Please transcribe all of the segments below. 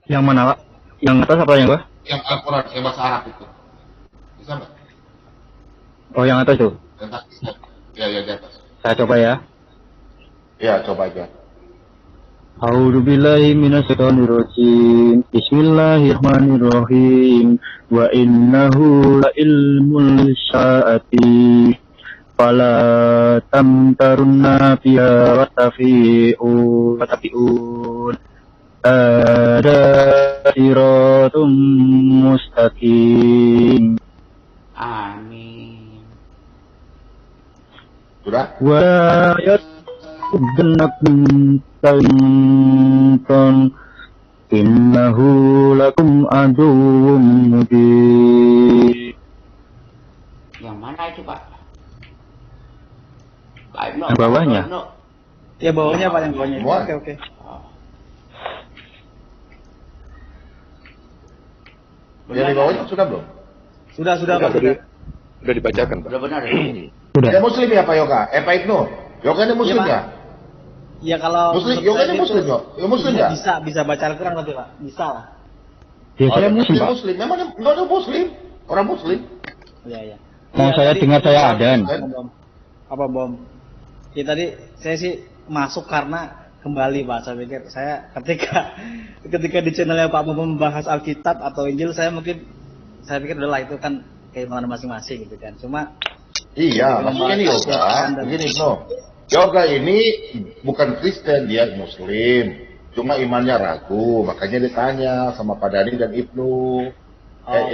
Yang mana, Pak? Yang atas apa yang bawah? Yang Al-Quran, yang bahasa Arab itu. Bisa nggak? Oh, yang atas tuh. Yang atas. Ya, di atas. Saya coba ya. Ya, coba aja. A'udzu billahi minasyaitonir rajim. Bismillahirrahmanirrahim. Wa innahu la'ilmul sa'ati. Fala tamtarunna biha watafi'un. Ada siratum mustaqim. Amin. Sudah? Wa yatubnakum tanton innahu lakum aduwwum mubin. Yang mana itu, Pak? Pak Ibnu. Yang bawahnya? Ya bawahnya Pak, yang bawahnya. Oke. Yang di bawahnya sudah belum? Sudah Pak. Udah dibacakan, Pak. Udah benar. Sudah. Dia Muslim ya Pak Yoga? Pak Ibnu? Yoga ini Muslim Iya, ya? Ya kalau Muslim, Yoga ini Muslim ya? Ya Muslim ya? Bisa baca Al-Quran nanti Pak. Bisa lah. Ya, saya Muslim, Pak. Muslim. Memang ada Muslim. Orang Muslim. Iya. Mau saya dengar saya adzan. Apa bom? Ya tadi saya sih masuk karena kembali Pak, saya pikir saya ketika di channelnya Pak membahas Alkitab atau Injil, saya pikir udahlah itu kan keimanan masing-masing gitu kan. Cuma iya, maksudnya ini Yoga, begini no. Yoga ini bukan Kristen, dia Muslim. Cuma imannya ragu, makanya ditanya sama Pak Dhani dan Ibnu.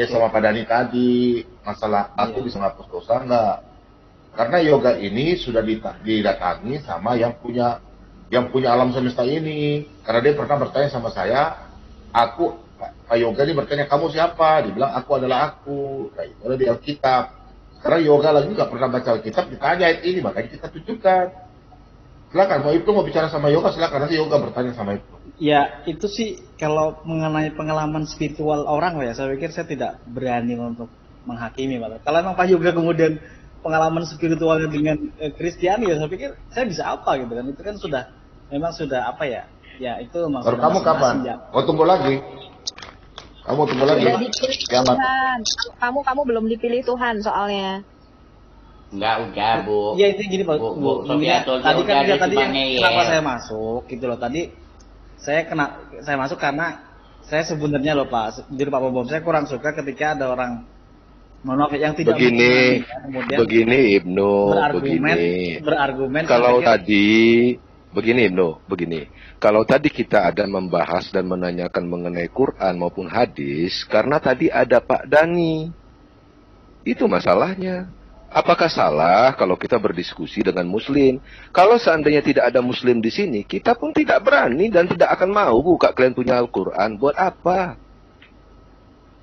Sama Pak Dhani tadi, masalah aku bisa ngapus dosa enggak? Karena Yoga ini sudah didatangi sama yang punya alam semesta ini, karena dia pernah bertanya sama saya, Pak Yoga ini bertanya, kamu siapa? Dia bilang, aku adalah aku. Nah, itu ada di Alkitab. Karena Yoga lagi nggak pernah baca Alkitab, ditanya ayat ini, makanya kita tunjukkan. Silakan, mau itu mau bicara sama Yoga, silakan, nanti Yoga bertanya sama itu. ya itu sih kalau mengenai pengalaman spiritual orang ya, saya pikir saya tidak berani untuk menghakimi Pak. Kalau emang Pak Yoga kemudian pengalaman spiritualnya dengan Kristiani, ya saya pikir saya bisa apa gitu kan, itu kan memang sudah apa ya itu memang. Baru kamu kapan? Oh, tunggu lagi. Kamu tunggu lagi. Udah dipilih Tuhan. Kamu belum dipilih Tuhan soalnya. Enggak, Bu. Ya itu gini Pak. Bu, tadi kan kenapa saya masuk gitu loh. Tadi saya masuk karena saya sebenarnya loh Pak, jadi Pak Bom, saya kurang suka ketika ada orang yang tidak begini Ibnu, berargumen kalau kalau tadi kita ada membahas dan menanyakan mengenai Quran maupun hadis, karena tadi ada Pak Dhani, itu masalahnya. Apakah salah kalau kita berdiskusi dengan Muslim? Kalau seandainya tidak ada Muslim di sini, kita pun tidak berani dan tidak akan mau buka kalian punya Al-Quran. Buat apa?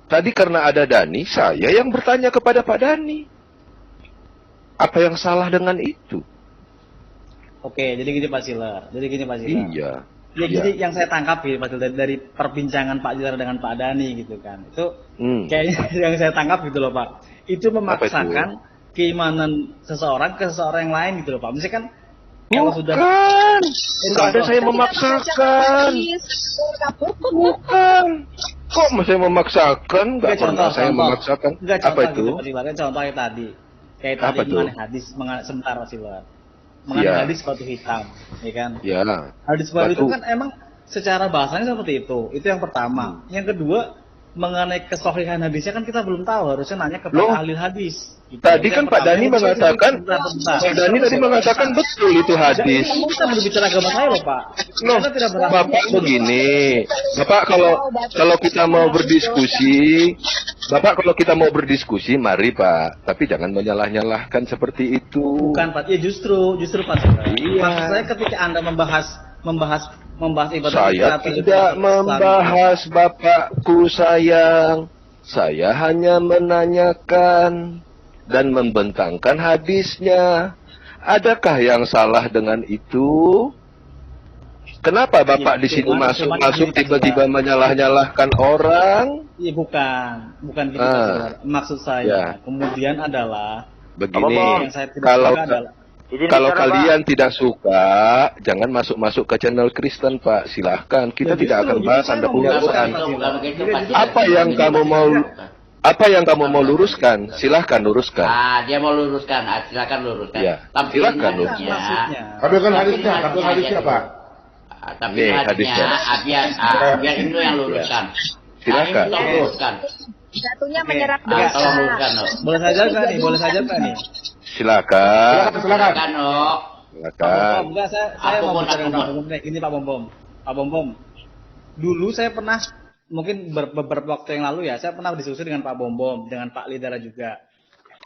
Tadi karena ada Dhani, saya yang bertanya kepada Pak Dhani. Apa yang salah dengan itu? Oke, jadi gini Pak Siler. Iya. Ya, jadi yang saya tangkap ya Pak Siler, dari perbincangan Pak Siler dengan Pak Dhani gitu kan. Itu kayaknya yang saya tangkap gitu loh Pak. Itu memaksakan keimanan seseorang ke seseorang yang lain gitu loh Pak. Misalkan kalau sudah ada saya memaksakan. Bukan. Kok saya memaksakan? Enggak pernah saya memaksakan. Apa itu? Contohnya tadi. Kayak tadi mengenai hadis, sebentar Pak Siler. Mengenai hadis batu hitam, ya kan? Ya. Hadis batu itu kan emang secara bahasanya seperti itu. Itu yang pertama. Yang kedua, mengenai kesohihan hadisnya kan kita belum tahu. Harusnya nanya kepada Loh, ahli hadis. Gitu. Tadi Itu kan yang Pak pertama. Dani Yang kedua, mengatakan, sebentar. Pak Dani tadi mengatakan betul itu hadis. Kita berbicara agama saya loh Pak. Loh, Kita tidak berhasil. Bapak begini, Bapak kalau kita mau berdiskusi, mari Pak. Tapi jangan menyalah-nyalahkan seperti itu. Bukan Pak, ya justru Pak. Iya. Maksud saya ketika Anda membahas ibadah Saya atau tidak membahas Bapakku sayang. Saya hanya menanyakan dan membentangkan hadisnya. Adakah yang salah dengan itu? Kenapa Bapak di sini masuk tiba-tiba menyalah-nyalahkan orang? Iya bukan gitu Ah. Pak. Maksud saya Ya. kemudian adalah Begini, yang saya tidak kalau suka adalah kalau kalian tidak suka, jangan masuk ke channel Kristen, Pak. Silahkan, kita Ya, tidak justru, akan bahas justru Anda saya punya mau Quran. Bukan begitu, Pak. Apa yang kamu mau luruskan? Silahkan luruskan. Dia mau luruskan. Silakan luruskan. Iya, Tapi silakan hadisnya, luruskan. maksudnya. Tampilkan hadisnya, Pak. Tapi Nih, hadisnya, hadisnya. biar itu yang luruskan. Silakan. Ini tolong luruskan. Jatuhnya Oke. menyerap Tolong dosa. luruskan, no. Boleh saja nggak nih? Silakan. Silakan. Silakan, no. Pak Silakan. Bom, enggak, saya Aku mau pun, bicara aku dengan Pak pun. Bom. Ini Pak Bom. Pak Bom. Dulu saya pernah, mungkin beberapa waktu yang lalu ya, saya pernah diskusi dengan Pak Bom, dengan Pak Lidara juga.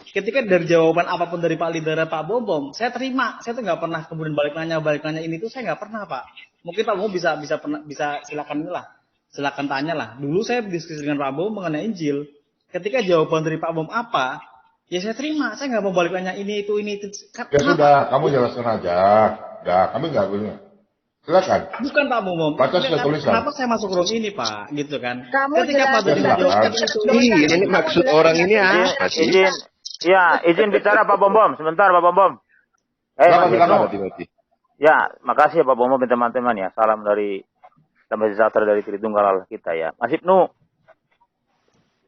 Ketika dari jawaban apapun dari Pak Lidara, Pak Bom, saya terima. Saya tuh nggak pernah kemudian balik nanya ini tuh saya nggak pernah Pak. Mungkin Pak Bom bisa silakan inilah, silakan tanya lah. Dulu saya diskusi dengan Pak Bom mengenai Injil. Ketika jawaban dari Pak Bom apa, ya saya terima. Saya nggak mau balik nanya ini itu. Ya sudah, kamu jelaskan aja. Kami nggak boleh. Silakan. Bukan Pak Bom. Baca sudah tulisan. Kenapa saya masuk room ini Pak? Gitu kan. Kamu Ketika Pak jelasin Bom silakan. menjawab itu. Ini maksud orang ini apa sih? Izin bicara Pak Bom. Sebentar Pak Bom. Silakan, Mas silakan. Ibnu. Ya, makasih ya Pak Bom dan teman-teman ya. Salam dari Damai Sejahtera dari Tritunggal Allah kita ya. Mas Ibnu,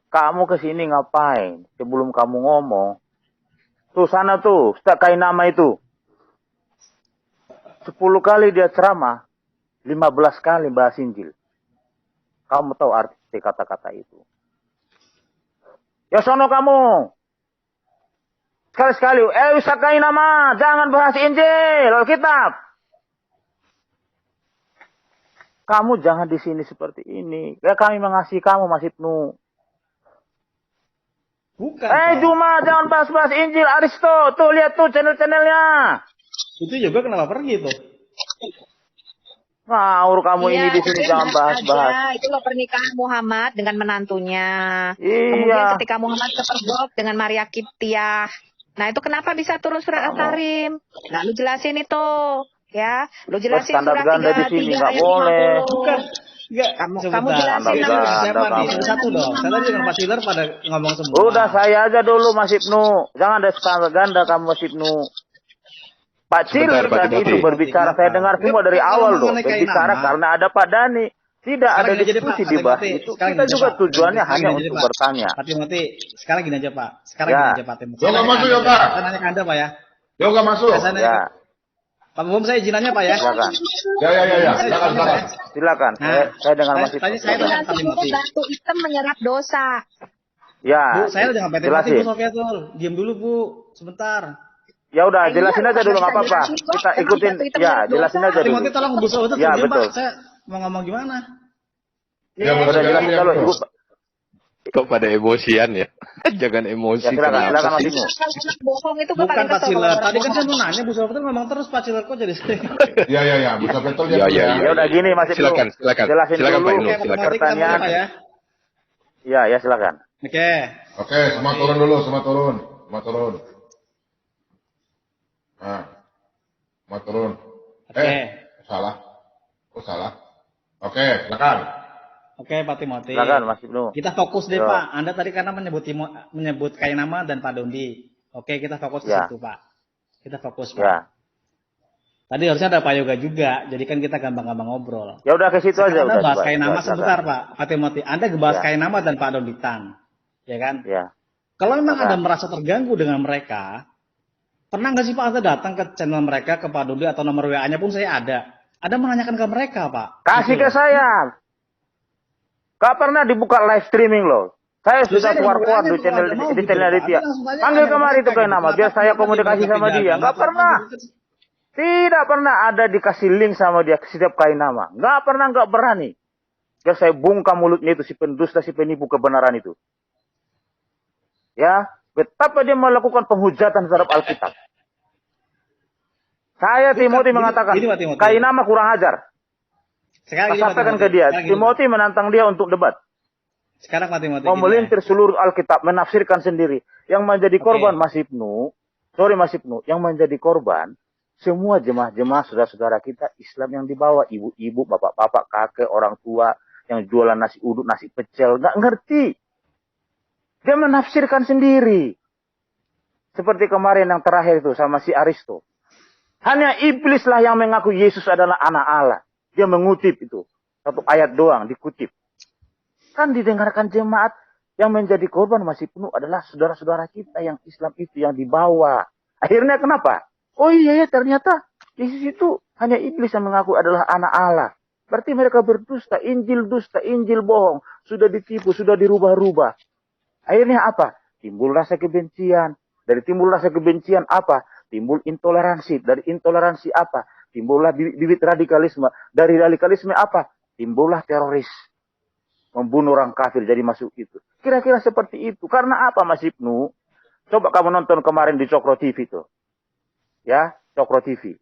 kamu kesini ngapain? Sebelum kamu ngomong, tuh sana tuh, Ustaz Kainama itu. 10 kali dia ceramah, 15 kali bahas Injil. Kamu tahu arti kata-kata itu. Ya sono kamu. Sekali-sekali, Ustaz Kainama, jangan bahas Injil, Alkitab. Kamu jangan di sini seperti ini. Ya kami mengasihi kamu, Mas Ibnu. Bukan. Pak. Juma, jangan bahas-bahas Injil, Aristo. Tuh, lihat tuh channel-channelnya. Itu juga kenapa pergi tuh? Ngawur kamu ini di sini, tapi jangan bahas bahas-bahas. aja. Itu loh pernikahan Muhammad dengan menantunya. Iya. Kemudian ketika Muhammad kepergok dengan Maria Kiptiah. Nah itu kenapa bisa turun surat Al-Karim? Nah lu jelasin itu. Ya, lu jelasin Standar surat ganda di 33 sini, ayat nggak boleh. 50. Bukan. Enggak. Kamu Sebentar. jelasin Enggak, dulu. siapa nih? Kamu. Satu dong. Saya tadi dengan Pak Siler pada ngomong semua. Udah saya aja dulu, Mas Ibnu. Jangan ada standar ganda kamu, Mas Ibnu. Pak Ciler Sebentar, Pak tadi Timothy. itu berbicara, saya dengar semua dari Kalau awal loh. mengenai Berbicara Kainama. karena ada Pak Dani. Tidak Sekarang ada gini aja deh, diskusi Pak. dibahas Timothy. itu. Sekarang Kita gini aja, juga Pak. tujuannya Sekarang hanya gini aja, untuk Pak. bertanya. Pak Timothy, sekarang gini aja Pak. Sekarang Ya. gini aja Pak Timothy. Yoga Saya masuk, nanya ke Yoga. Anda. Saya nanya ke Anda Pak ya. Yoga masuk. Saya nanya Ya, ke Pak Bom, saya izinannya Pak ya. silakan. Ya. Silakan. Silakan. Nah, Saya dengar Mas tanya Ibnu. saya tanya Jelasin Pak dulu Timothy. batu hitam menyerap dosa. Ya, Bu, saya dengan Pak Timothy, jelasin. Bu Sofiatul. Diam dulu Bu, sebentar. Ya udah, Iya, jelasin aja dulu, nggak apa-apa. jelasin kok. Kita Emang ikutin. batu hitam Ya, menyerap jelasin dosa. aja dulu. Timothy tolong Bu Sofiatul Ya, diam Pak. betul. Saya mau ngomong gimana? Ya, Udah betul. jelasin Ya, kalau betul. Ibu. Kok pada emosian ya? Jangan emosi. Ya, silakan kenapa Mas sih? Ibnu. Kalau anak bohong itu Bukan paling Pak kesel Siler. kalau Tadi kan orang saya mau bohong. nanya Bu Sofiatul ngomong terus Pak Siler kok jadi saya. Ya. Bisa betul Ya. Ya udah gini Mas Ibnu. Silakan. Jelasin Silakan dulu. Pak Ibnu, Oke, Pak silakan. Timothy kita mulai Pak ya. Ya, silakan. Oke. Oke, semua turun dulu, semua turun. Nah, semua turun. Oke. Salah. Oke, silakan. Oke Pak Timothy. Silakan Mas Ibnu. Kita fokus deh Yo. Pak. Anda tadi karena menyebut Kainama dan Pak Dondi. Oke, kita fokus ke Ya. situ Pak. Kita fokus Pak. Ya. Tadi harusnya ada Pak Yoga juga. Jadi kan kita gampang-gampang ngobrol. Ya udah ke situ aja Sekarang Anda udah. bahas coba. Kainama Ya, sebentar silakan. Pak Timothy. Anda ngebahas Ya. Kainama dan Pak Donditan. Ya kan? Ya. Kalau memang Silakan. Anda merasa terganggu dengan mereka, pernah nggak sih Pak Anda datang ke channel mereka, ke Pak Dondi atau nomor WA-nya pun saya ada. Anda menanyakan ke mereka, Pak. Kasih Gitu ke loh. saya. Gak pernah dibuka live streaming loh. Saya Terus sudah saya keluar nanya di tuh channel kalau mau di gitu channel loh, Pak. Aditya. Anda langsung tanya Panggil ke kemari mereka tuh kayak gitu. nama, biar saya Kenapa komunikasi mereka sama tidak dia. ada Nggak pernah. gitu? Tidak pernah ada dikasih link sama dia setiap kali nama. Nggak pernah, nggak berani. Biar saya bungkam mulutnya itu, si pendusta, si penipu kebenaran itu. Ya, betapa dia melakukan penghujatan terhadap Alkitab. Saya Bukan, Timothy gini- mengatakan, gini, Pak Timothy. kali nama kurang ajar. Sekarang Saya gini, Pak sampaikan Timothy. ke dia, Sekarang gini, Timothy menantang dia untuk debat. Sekarang Pak Timothy. Mau gini, melintir seluruh Alkitab, menafsirkan sendiri. Yang menjadi Oke. korban Mas Ibnu, yang menjadi korban, semua jemaah-jemaah saudara-saudara kita Islam yang dibawa, ibu-ibu, bapak-bapak, kakek, orang tua, yang jualan nasi uduk, nasi pecel, nggak ngerti. Dia menafsirkan sendiri. Seperti kemarin yang terakhir itu sama si Aristo. Hanya iblislah yang mengaku Yesus adalah anak Allah. Dia mengutip itu. Satu ayat doang dikutip. Kan didengarkan jemaat yang menjadi korban masih penuh adalah saudara-saudara kita yang Islam itu yang dibawa. Akhirnya kenapa? Oh iya ya, ternyata Yesus itu hanya iblis yang mengaku adalah anak Allah. Berarti mereka berdusta, dusta, Injil bohong. Sudah ditipu, sudah dirubah-rubah. Akhirnya apa? Timbul rasa kebencian. Dari timbul rasa kebencian apa? Timbul intoleransi. Dari intoleransi apa? Timbullah bibit radikalisme. Dari radikalisme apa? Timbullah teroris. Membunuh orang kafir jadi masuk itu. Kira-kira seperti itu. Karena apa Mas Ibnu? Coba kamu nonton kemarin di Cokro TV tuh. Ya, Cokro TV.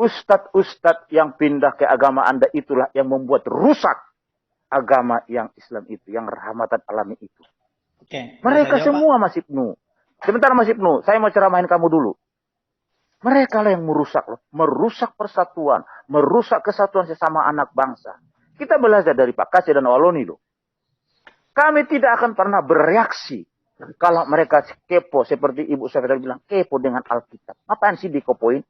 Ustadz-ustadz yang pindah ke agama Anda itulah yang membuat rusak agama yang Islam itu. Yang rahmatan alami itu. Oke. Mereka Saya jawab, semua Mas Ibnu. Sebentar Mas Ibnu, saya mau ceramahin kamu dulu. Mereka lah yang merusak loh. Merusak persatuan. Merusak kesatuan sesama anak bangsa. Kita belajar dari Pak Kasih dan Waloni loh. Kami tidak akan pernah bereaksi. Kalau mereka kepo, seperti Ibu Safira bilang, kepo dengan Alkitab. Apaan sih dikopoin?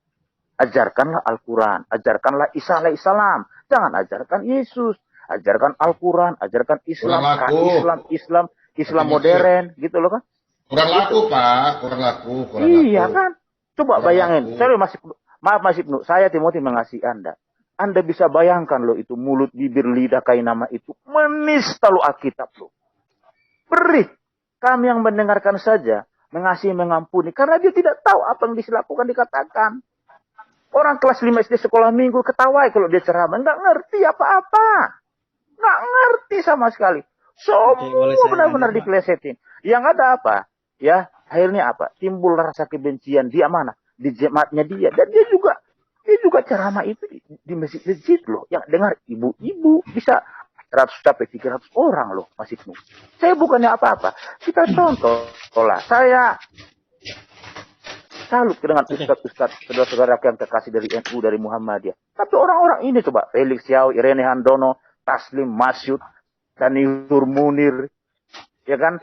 Ajarkanlah Al-Quran. Ajarkanlah Isa alaihissalam. Jangan ajarkan Yesus. Ajarkan Al-Quran. Ajarkan Islam. Kurang laku. Islam modern. Gitu loh kan. Kurang laku, Pak. Kurang laku. Iya kan? Coba Kurang bayangin. laku. Saya maaf Mas Ibnu, saya Timothy mengasihi Anda. Anda bisa bayangkan loh itu mulut, bibir, lidah, kain nama itu. Menista lo Alkitab loh. Perih. Kami yang mendengarkan saja. Mengasihi, mengampuni. Karena dia tidak tahu apa yang dilakukan dikatakan. Orang kelas 5 SD sekolah minggu ketawai kalau dia ceramah. Nggak ngerti apa-apa. Nggak ngerti sama sekali. Oke, boleh Semua saya benar-benar lanjut, Pak? dipelesetin. Yang ada apa? Ya, akhirnya apa? Timbul rasa kebencian. Dia mana? Di jemaatnya dia. Dan dia juga ceramah itu di masjid-masjid loh. Yang dengar ibu-ibu bisa 100 sampai 300 orang loh Mas Ibnu. Saya bukannya apa-apa. Kita contoh lah. Saya salut dengan ustadz-ustadz saudara-saudara yang terkasih dari NU, dari Muhammadiyah. Tapi orang-orang ini coba. Felix Yao, Irene Handono, Taslim Masyud, Danihur Munir. Ya kan?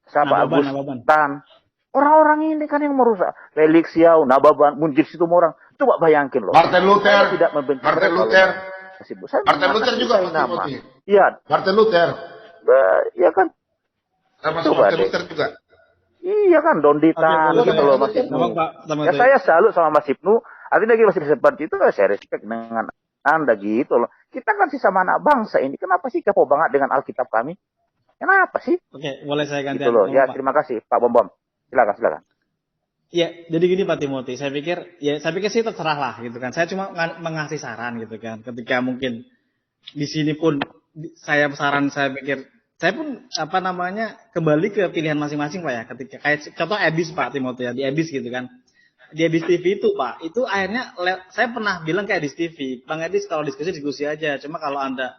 Sapa Agus Nababan. Tan. Orang-orang ini kan yang merusak. Felix Yao, Nababan, Munjir Situmorang. Coba bayangin loh. Martin Luther. Saya tidak membenci Martin mereka, Luther. loh. Saya Martin Luther juga mengatakan nama. Timothy. Iya, Martin Luther. iya kan? Sama Coba Martin deh. Luther juga. Iya kan, Don Ditan Oke, gitu boleh. loh Mas Ibnu. Nama Pak Timothy. Ya saya salut sama Mas Ibnu. Artinya lagi masih seperti itu, saya respect dengan Anda gitu loh. Kita kan sih sama anak bangsa ini. Kenapa sih kepo banget dengan Alkitab kami? Kenapa sih? Oke, boleh saya ganti Gitu loh. Ya, terima kasih Pak Bom. Silakan. Ya, jadi gini Pak Timothy, saya pikir sih terserah lah gitu kan. Saya cuma mengasih saran gitu kan. Ketika mungkin di sini pun saya pikir saya pun kembali ke pilihan masing-masing Pak ya. Ketika kayak contoh Ebis Pak Timothy ya, di Ebis gitu kan. Di Ebis TV itu Pak, itu akhirnya saya pernah bilang ke Ebis TV, Bang Ebis kalau diskusi aja. Cuma kalau Anda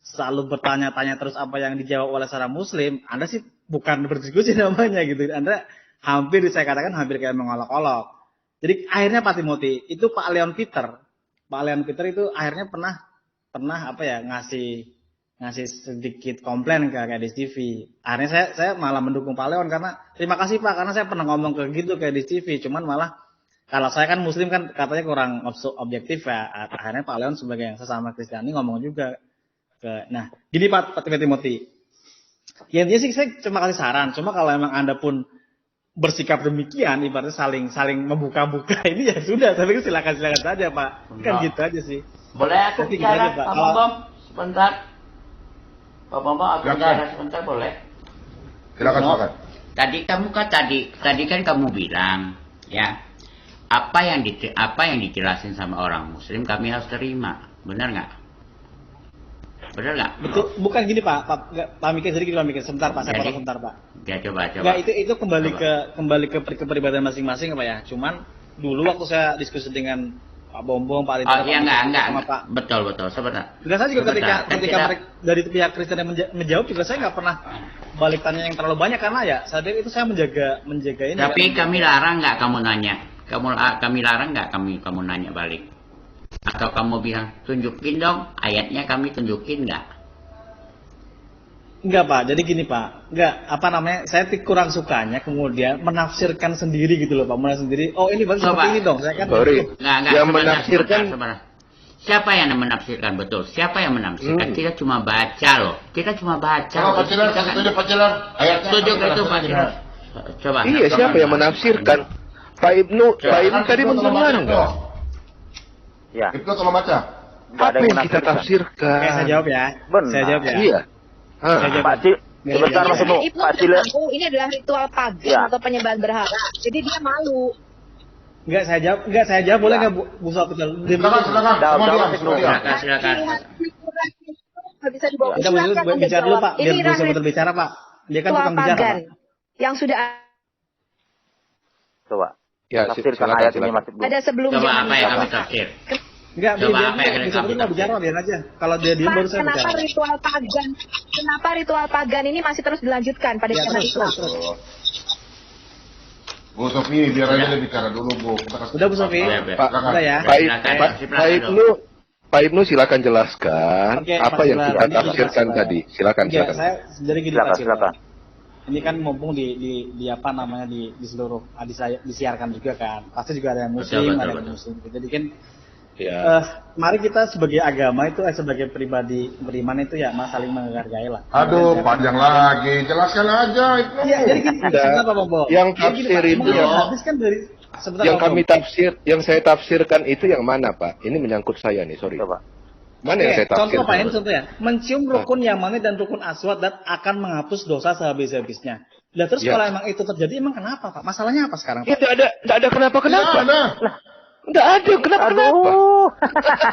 selalu bertanya-tanya terus apa yang dijawab oleh seorang Muslim, Anda sih bukan berdiskusi namanya gitu. Anda saya katakan hampir kayak mengolok-olok. Jadi akhirnya Pak Timothy, itu Pak Leon Peter itu akhirnya pernah ngasih sedikit komplain ke Kadis TV. Akhirnya saya malah mendukung Pak Leon karena terima kasih Pak, karena saya pernah ngomong ke gitu ke Kadis TV. Cuman malah kalau saya kan Muslim kan katanya kurang objektif ya. Akhirnya Pak Leon sebagai yang sesama Kristiani ngomong juga nah gini Pak Timothy. Ya intinya sih saya cuma kasih saran. Cuma kalau emang Anda pun bersikap demikian, ibaratnya saling membuka-buka ini ya sudah, tapi silakan saja Pak. Kan gitu aja sih. Boleh aku Tapi bicara, gimana, Pak? Pak Kalau- Bom? Sebentar. Pak Bom, aku Silakan. bicara sebentar boleh? Silakan. Tadi kamu kan tadi kan kamu bilang ya apa yang dijelasin sama orang Muslim kami harus terima, benar nggak? Benar nggak? Betul, bukan gini Pak. Pak Mikir sedikit, Pak Mikir. Sebentar Pak, saya Jadi? potong sebentar Pak. Ya coba. Enggak, itu kembali Coba. ke kepribadian masing-masing Pak ya. Cuman dulu waktu saya diskusi dengan Pak Bombong, Pak Rinta, Oh iya enggak. sama Pak. Betul sebentar. Juga saya juga ketika Sebentar, kan mereka dari pihak Kristen yang menjawab juga saya nggak pernah balik tanya yang terlalu banyak karena ya saat itu saya menjaga ini. Tapi kan. kami larang nggak kamu nanya. Kami larang nggak kamu nanya balik. Atau kamu bilang tunjukin dong ayatnya, kami tunjukin nggak? Enggak Pak, jadi gini Pak, saya kurang sukanya kemudian menafsirkan sendiri gitu loh Pak, menafsirkan sendiri, oh ini bagus Coba. seperti ini dong, saya kan Sorry. Nggak, Yang sebentar, menafsirkan sebentar. Siapa yang menafsirkan betul? Siapa yang menafsirkan? Kita cuma baca loh. Kita cuma baca. Kalau Pak Cilar, Kita kan- setuju Pak Cilar. Ayatnya Setuju kami itu Pak terima. Cilar. Coba. Iya, siapa yang menafsirkan? Pak Ibnu tadi mendengar enggak? Ya, Itu tolong baca. nggak ada Apa yang kita menafsirkan. tafsirkan? Oke, saya jawab ya. Benar. Saya jawab ya. Iya. Hah. Saya jawab. Pak Cil, sebentar Mas Ibnu. Ibnu Pak udah Cil, tahu ini adalah ritual pagan Ya. atau penyembahan berhala. Jadi dia malu. Enggak saya jawab boleh enggak Bu Sofi? Silakan. Semua Jawab, diam, Mas Ibnu. semua diam. Silakan. Nggak bisa dibawa. Kita Silakan Anda bicara dulu jawab. Pak, biar Ini Bu Sofi berbicara Pak. Dia kan ritual tukang bicara pagan Pak. yang sudah coba. Ya, Tafsirkan silakan, ayat ini silakan. Mas Ibnu. ada sebelum Coba zaman apa yang Islam. kami tafsir? Enggak, Coba dia apa yang bisa kamu mau tafsir? bicara biar aja. Kalau dia diem baru saya Kenapa bicara. ritual pagan ini masih terus dilanjutkan pada Ya, zaman terus. Islam? Bu Sofi, biar aja dia bicara dulu, Bu. Kita kasih- Udah Bu Sofi? Iya, Pak, Udah ya. Pak Ibnu silakan jelaskan Oke, apa Pak yang Silar. kita Ini tafsirkan jelas, tadi. Silakan, Ya, silakan. saya jadi gini Silakan, Pak Cil. silakan. Ini kan mumpung di apa namanya di seluruh disiarkan juga kan. Pasti juga ada yang muslim, Betul, ada yang betul. muslim. Jadi kan Ya. mari kita sebagai agama itu sebagai pribadi beriman itu ya saling menghargai lah. Aduh, Dan- panjang lagi. Jelaskan aja itu. Iya, jadi gini, Enggak. sebentar Pak Bobo. Yang Jadi gini, tafsir Pak, itu mengenai ya. hadis kan dari sebentar Yang Pak kami Bobo. yang saya tafsirkan itu yang mana, Pak? Ini menyangkut saya nih, sorry. Coba. Mana yang saya Oke, contoh tafsirkan? Pak ini contoh ya. Mencium rukun Yamani dan rukun Aswad dan akan menghapus dosa sehabis-habisnya. Nah terus Ya. kalau emang itu terjadi emang kenapa Pak? Masalahnya apa sekarang? Ya, tidak ada kenapa-kenapa. Ada. Enggak ada kenapa-kenapa. Aduh.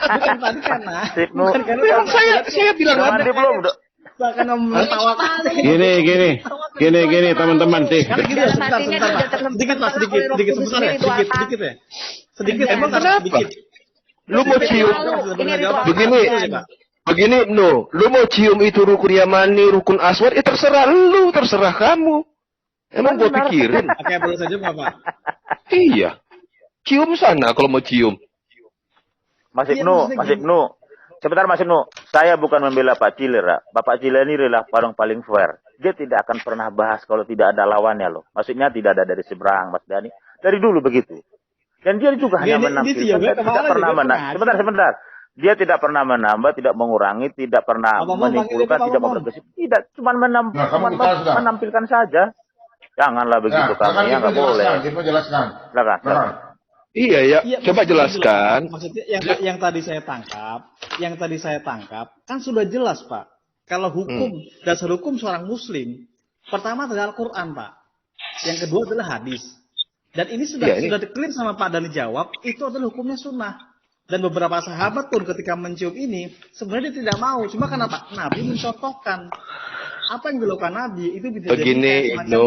Bukan tadi karena Ibnu. bukan karena Memang saya bilang Udah ada. mandi belum? Udah. bahkan menertawakan. Gini, teman-teman, sih. Karena gitu ya, sebentar, sebentar Pak. Sedikit Pak, sedikit sebentar ya, sedikit ya. Sedikit, Emang sebentar, kenapa? sedikit. Lu mau cium Ini ritual begini, pagan. begini, lu mau cium itu rukun Yamani, rukun Aswad, terserah lu, terserah kamu. Emang gua pikirin. Oke, boleh saja nggak Pak? Iya. Cium sana kalau mau cium. Mas Iya, Ibnu, maksudnya Mas gini. Ibnu. Sebentar Mas Ibnu, saya bukan membela Pak Ciler, ya. Bapak Ciler ini adalah orang paling fair. Dia tidak akan pernah bahas kalau tidak ada lawannya loh. Maksudnya tidak ada dari seberang, Mas Dani. Dari dulu begitu. Dan dia juga hanya Dia menampilkan, juga dan tidak kemarin pernah juga menambah. pernah. Sebentar. Dia tidak pernah menambah, tidak mengurangi, tidak pernah Apa mau panggil menimbulkan, dia, Pak tidak Bambang? mempergesi. Tidak, cuma Nah, kamu bicara sudah. menampilkan saja. Janganlah begitu silakan kamu, ya Ibnu nggak boleh. jelaskan. Ibnu jelaskan. Silakan, silakan. Nah, Iya ya, Iya, coba maksudnya jelaskan. jelas. Maksudnya yang tadi saya tangkap kan sudah jelas Pak. Kalau hukum dasar hukum seorang Muslim pertama adalah Al-Quran Pak. Yang kedua adalah hadis. Dan ini sudah Ya, ini- sudah clear sama Pak Dani jawab itu adalah hukumnya sunnah. Dan beberapa sahabat pun ketika mencium ini sebenarnya dia tidak mau. Cuma kenapa? Nabi mencontohkan apa yang dilakukan Nabi itu bisa Begini, jadi kayak semacam, Ibnu,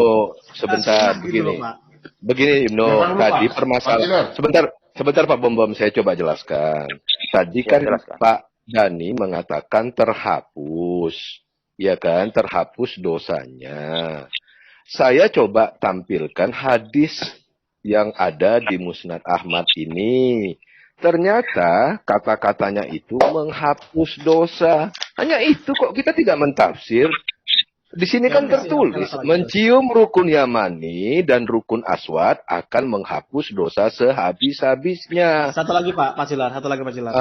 sebentar, sunnah gitu begini. loh, Pak. Begini Ibnu, Jangan lupa, tadi Pak permasalahan. Sebentar Pak Bom, saya coba jelaskan. Tadi Ya, kan jelaskan. Pak Dani mengatakan terhapus, ya kan, terhapus dosanya. Saya coba tampilkan hadis yang ada di Musnad Ahmad ini. Ternyata kata-katanya itu menghapus dosa. Hanya itu kok kita tidak mentafsir. Di sini kan tertulis, mencium rukun Yamani dan rukun Aswad akan menghapus dosa sehabis-habisnya. Satu lagi Pak Silar, satu lagi Pak Silar.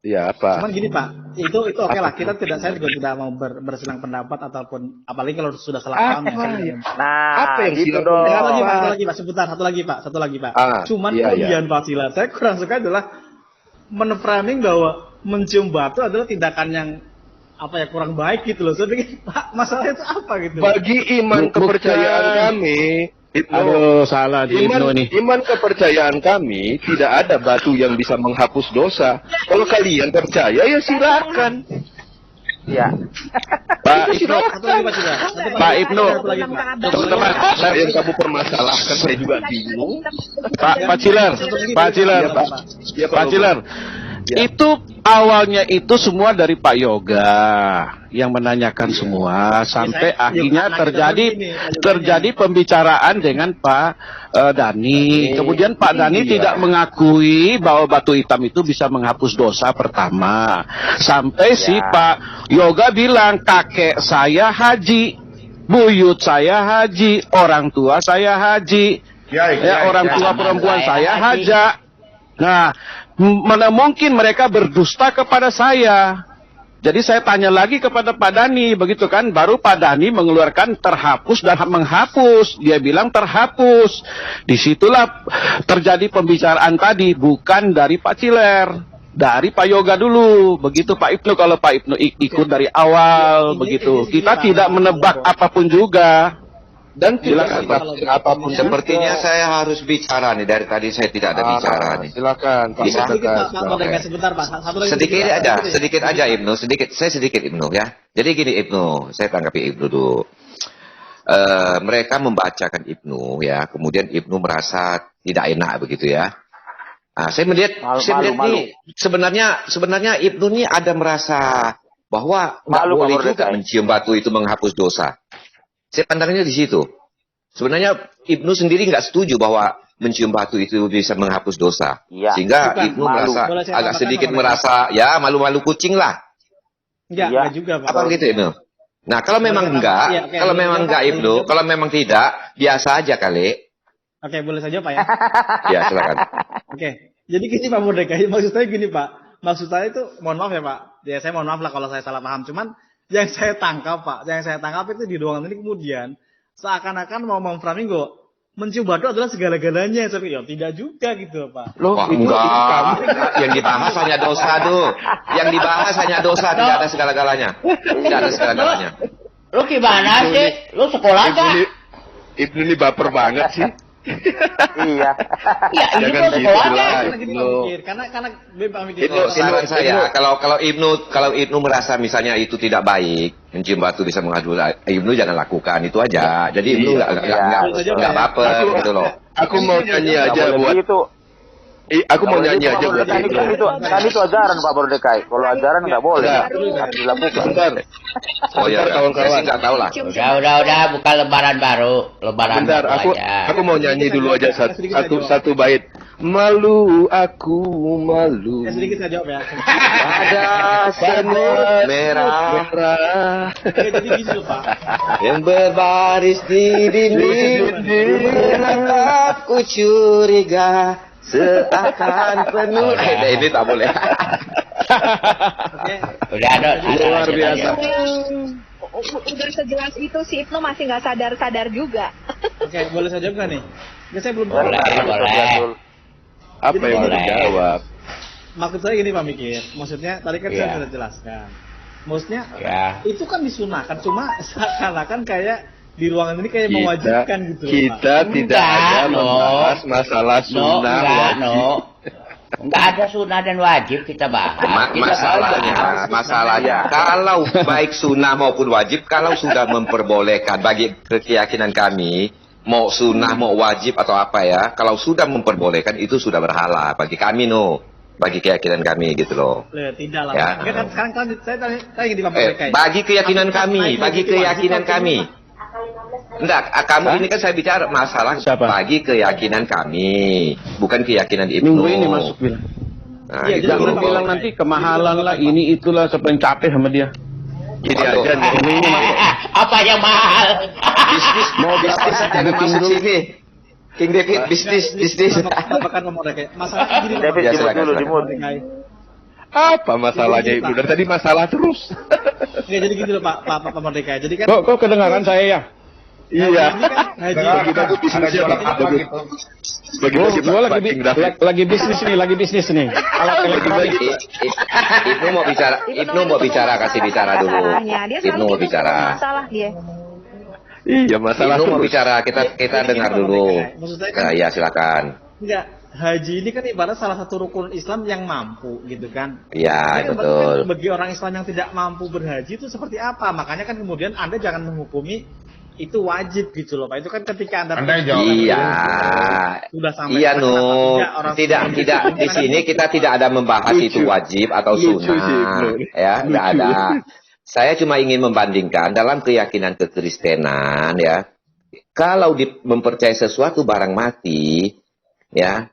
Ya apa? Cuman gini Pak, itu oke lah, saya juga tidak mau bersenang pendapat ataupun apalagi kalau sudah salah paham ya. Kan, Nah, Apa yang gitu silakan? dong. satu lagi Pak, sebentar, satu lagi Pak. Cuman iya, kemudian Pak Silar, saya kurang suka adalah menframing bahwa mencium batu adalah tindakan yang apa ya kurang baik gitu loh. Saya pikir Pak, masalah itu apa gitu? Bagi iman Bukan. kepercayaan kami, Aduh, salah di Ibnu nih. iman kepercayaan kami tidak ada batu yang bisa menghapus dosa. Kalau kalian percaya ya silakan. Iya. Pak Ibnu, Satu lagi Pak Cila. Pak Ibnu, Satu lagi, Pak. teman-teman, Yang kamu permasalahkan saya juga bingung. Pak Ciler, Pak Ciler, Ya, Pak. Ya, Pak Ciler. Ya. Itu awalnya itu semua dari Pak Yoga yang menanyakan semua sampai saya- akhirnya anak kita terjadi begini, Pak Yoganya. terjadi pembicaraan dengan Pak Dani. Kemudian Pak Dani Iya. tidak mengakui bahwa batu hitam itu bisa menghapus dosa pertama. Sampai si Ya. Pak Yoga bilang kakek saya haji, buyut saya haji, orang tua saya haji. Ya, orang tua perempuan saya haja. Nah, mana mungkin mereka berdusta kepada saya. Jadi saya tanya lagi kepada Pak Dani, begitu kan? Baru Pak Dani mengeluarkan terhapus dan menghapus. Dia bilang terhapus. Disitulah terjadi pembicaraan tadi, bukan dari Pak Ciler. Dari Pak Yoga dulu, begitu Pak Ibnu. Kalau Pak Ibnu ikut dari awal, begitu. Kita tidak menebak apapun juga. Dan Silakan, tidak Pak. apapun Sepertinya saya harus bicara nih, dari tadi saya tidak ada bicara nih. Silakan Pak Bisa? Sedikit Pak, Pak Mordeka. Mordeka, sebentar Pak. Satu lagi Sedikit Pak. aja, sedikit aja Ibnu, sedikit Ibnu ya. Jadi gini Ibnu, saya tanggapi Ibnu dulu. Mereka membacakan Ibnu ya, kemudian Ibnu merasa tidak enak begitu ya. Nah, saya melihat Malu. nih sebenarnya Ibnu nih ada merasa bahwa nggak Malu, Pak boleh Mordeka. juga mencium batu itu menghapus dosa. Saya pandangnya di situ. Sebenarnya Ibnu sendiri nggak setuju bahwa mencium batu itu bisa menghapus dosa. Iya. Sehingga Bukan, Ibnu malu. merasa Boleh saya agak tambahkan, sedikit Pak merasa ya malu-malu kucing lah. Enggak, Iya. enggak juga Pak. Apa begitu Ibnu? Nah, kalau memang Boleh, enggak, iya, oke, kalau boleh memang jawab, enggak Pak. Ibnu, Boleh jawab. kalau memang tidak, biasa aja kali. Oke, boleh saja Pak ya. Ya, silakan. Oke, jadi gini Pak Mordeka, maksud saya gini Pak, maksud saya itu, mohon maaf ya Pak, ya saya mohon maaf lah kalau saya salah paham, cuman yang saya tangkap Pak, yang saya tangkap itu di ruangan ini kemudian seakan-akan mau memframing bahwa mencium batu adalah segala-galanya, tapi ya tidak juga gitu Pak. Wah, enggak. Yang dibahas hanya dosa tuh. Yang dibahas hanya dosa, tidak ada segala-galanya. Tidak ada segala-galanya. Lu gimana sih? Lu sekolah Ibnu gak? ini, Ibnu ini baper banget sih. Iya. Ya, ini Jangan lu gitu sekolah lah. gak? Karena gini Pak Mikir, karena Pak Mikir. Itu saran saya. Kalau Ibnu merasa misalnya itu tidak baik, mencium batu bisa mengadu, Ibnu jangan lakukan itu aja. Jadi Ibnu nggak baper gitu loh. Aku mau nyanyi aja buat Itu aku mau nyanyi aja buat Kan Ibnu. itu ajaran Pak Mordeka. Kalau ajaran nggak boleh, Enggak. harus dilakukan. Bentar. Oh ya, saya kawan-kawan. sih nggak tahu lah. Udah, bukan lebaran baru. Lebaran Bentar, baru aku aja. mau nyanyi dulu aja satu bait. Malu aku malu. Sedikit saya jawab ya. Ada semut merah Merah. Oke, jadi gini loh Pak. yang berbaris di dinding. Aku curiga seakan penuh. Ini tak boleh. Oke, Udah ada. Luar biasa. Udah sejelas itu si Ibnu masih nggak sadar-sadar juga. oke, boleh saya jawab nggak nih? Ya, saya belum Boleh, jawab. boleh. Apa yang mau Boleh. dijawab? Maksud saya gini Pak Mikir, maksudnya tadi kan saya Iya. sudah jelaskan. Maksudnya Ya. itu kan disunahkan, cuma seakan-akan kayak di ruangan ini kayak Kita, mewajibkan gitu loh, Pak. kita tidak Enggak, ada no. membahas masalah sunnah wajib. Enggak ada sunnah dan wajib kita bahas. Kita Masalahnya kalau baik sunnah maupun wajib, kalau sudah memperbolehkan bagi keyakinan kami, mau sunnah mau wajib atau apa ya, kalau sudah memperbolehkan itu sudah berhala bagi kami bagi keyakinan kami gitu loh. Loh, tidak lah. Ya. Oke, kan sekarang saya tanya gini Pak Mordeka. Bagi keyakinan kami, Enggak, kamu ini kan saya bicara masalah Siapa? bagi keyakinan kami, bukan keyakinan Ibnu. Minggu ini masuk bilang. Nah, Iya, gitu jangan Jangan loh. bilang nanti kemahalan lah, ini itulah, sampai capek sama dia. Gini aja nih. Apa yang mahal? Mau bisnis jangan masuk sini. King David bisnis. Tambahkan Pak Mordeka. Masalahnya gini Pak. David, Ya, dimut silakan, dulu, silakan. dimut. Apa masalahnya Ibnu? Dari tadi masalah terus. Oke, jadi gini loh Pak Mordeka. Jadi kan Kok kedengaran saya ya? Iya. Haji Bagi bagus Ada bisnisnya jualan Pak. apa gitu? Bagi Gua bagi lagi Pak King David. lagi bisnis nih. Alat elektronik. Ibnu mau bicara, Ibnu mau bicara, kasih bicara dulu. Masalahnya. Dia Ibnu selalu mau gitu bicara. selalu masalah dia. Iya, masalah Ibnu mau terus. bicara, kita dengar dulu. Maksud saya kan, Ya silakan. enggak, haji ini kan ibarat salah satu rukun Islam yang mampu gitu kan. Iya, Jadi, betul. bagi orang Islam yang tidak mampu berhaji itu seperti apa? Makanya kan kemudian Anda jangan menghukumi itu wajib gitu loh Pak. Itu kan ketika Anda jawab. Iya. sudah sampai Iya, sana, Nu. kenapa orang Tidak di sini kita tidak ada membahas Lucu. itu wajib atau Lucu sih, sunnah. Ibnu. Ya, tidak Lucu. ada. Saya cuma ingin membandingkan dalam keyakinan kekristenan ya. Kalau mempercayai sesuatu barang mati, ya,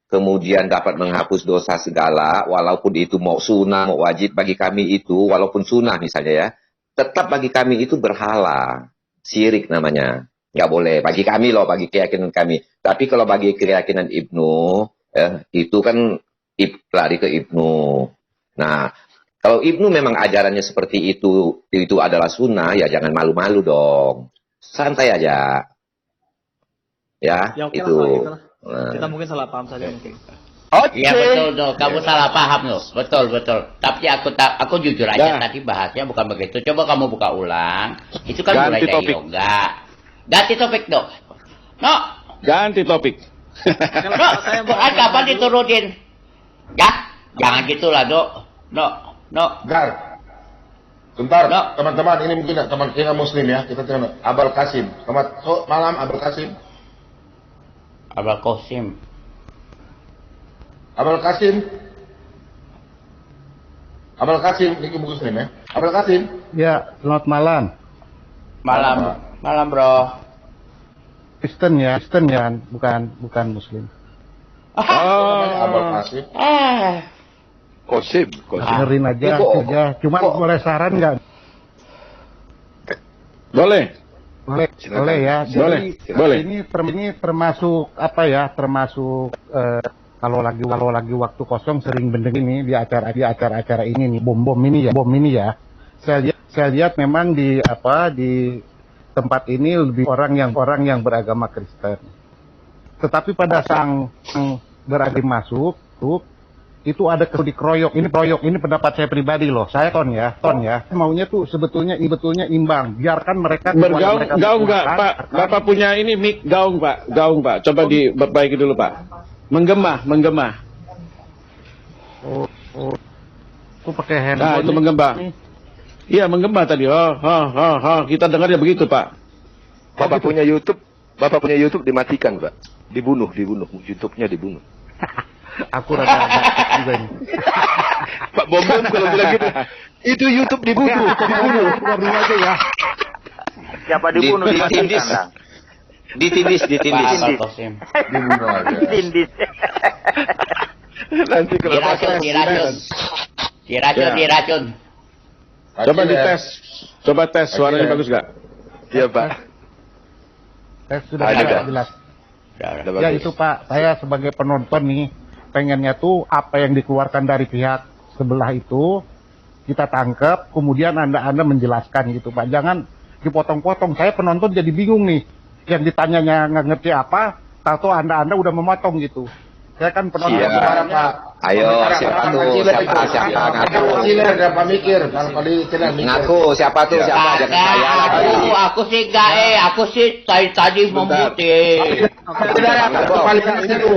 kemudian dapat menghapus dosa segala, walaupun itu mau sunnah, mau wajib, bagi kami itu, walaupun sunnah misalnya ya, tetap bagi kami itu berhala, syirik namanya. Nggak boleh, bagi kami loh, bagi keyakinan kami. Tapi kalau bagi keyakinan Ibnu, itu kan lari ke Ibnu. Nah, kalau Ibnu memang ajarannya seperti itu adalah sunnah, ya jangan malu-malu dong. Santai aja. Ya, Ya oke itu. lah, gitu lah. Nah. Kita mungkin salah paham saja mungkin. Iya betul tuh, kamu salah paham loh, betul. Tapi aku jujur aja Dah. tadi bahasnya bukan begitu. Coba kamu buka ulang. Itu kan Ganti mulai dari topik. yoga. Ganti topik dong. No, Ganti topik. no. Quran kapan diturunin? Ya, jangan gitulah dok. No. Gar. Bentar, No. teman-teman, ini mungkin teman kita muslim ya. Kita tengok Abul Qasim. Selamat malam Abul Qasim. Abul Qasim. Abul Qasim. Abul Qasim, ini muslim ya. Abul Qasim. Ya, selamat malam. Malam bro. Kristen ya, bukan Muslim. Abul Qasim. Kosim. Dengerin aja, kok- Cuma kok- boleh saran nggak? Boleh. Silakan. Boleh ya. Boleh, Jadi, boleh. Ini termasuk apa ya? Termasuk kalau lagi waktu kosong sering bendeng ini di acara ini nih, bom ini ya. Saya lihat memang di tempat ini lebih orang yang beragama Kristen. Tetapi pada sang beragama masuk itu ada dikeroyok. Ini pendapat saya pribadi loh. Saya ton ya. Maunya tuh sebetulnya imbang. Biarkan mereka Gaung nggak, Pak? Bapak punya ini mic gaung, Pak. Coba diperbaiki dulu, Pak. Menggema. Aku pakai handphone. Nah, itu menggema. Iya, menggema tadi. Kita dengarnya begitu, Pak. Bapak punya YouTube dimatikan, Pak. Dibunuh. YouTube-nya dibunuh. Aku rada juga nih. Pak Bom kalau bilang gitu, itu YouTube dibunuh. Keluar dulu aja ya. Siapa dibunuh di Ditindis. Anda? Ditindis. Pak Abul Qasim. Dibunuh aja. Tindis. Nanti kalau Diracun. Coba dites. Coba tes suaranya bagus nggak? Iya, Pak. Saya sudah Ada. jelas. Udah Ya bagus. itu Pak, saya sebagai penonton nih, pengennya tuh apa yang dikeluarkan dari pihak sebelah itu kita tangkap, kemudian Anda menjelaskan gitu Pak. Jangan dipotong-potong. Saya penonton jadi bingung nih. Yang ditanyanya nggak ngerti apa, tahu Anda udah memotong gitu. Saya kan penonton. Siap. Gimana, Pak? Ayo, siapa tuh? Siapa ngaku? Siapa mikir? Kali tidak mikir. Ngaku, siapa tuh? Siapa? Jangan saya lagi. Aku sih enggak aku sih tadi memutih. Tidak ada kembali ke situ.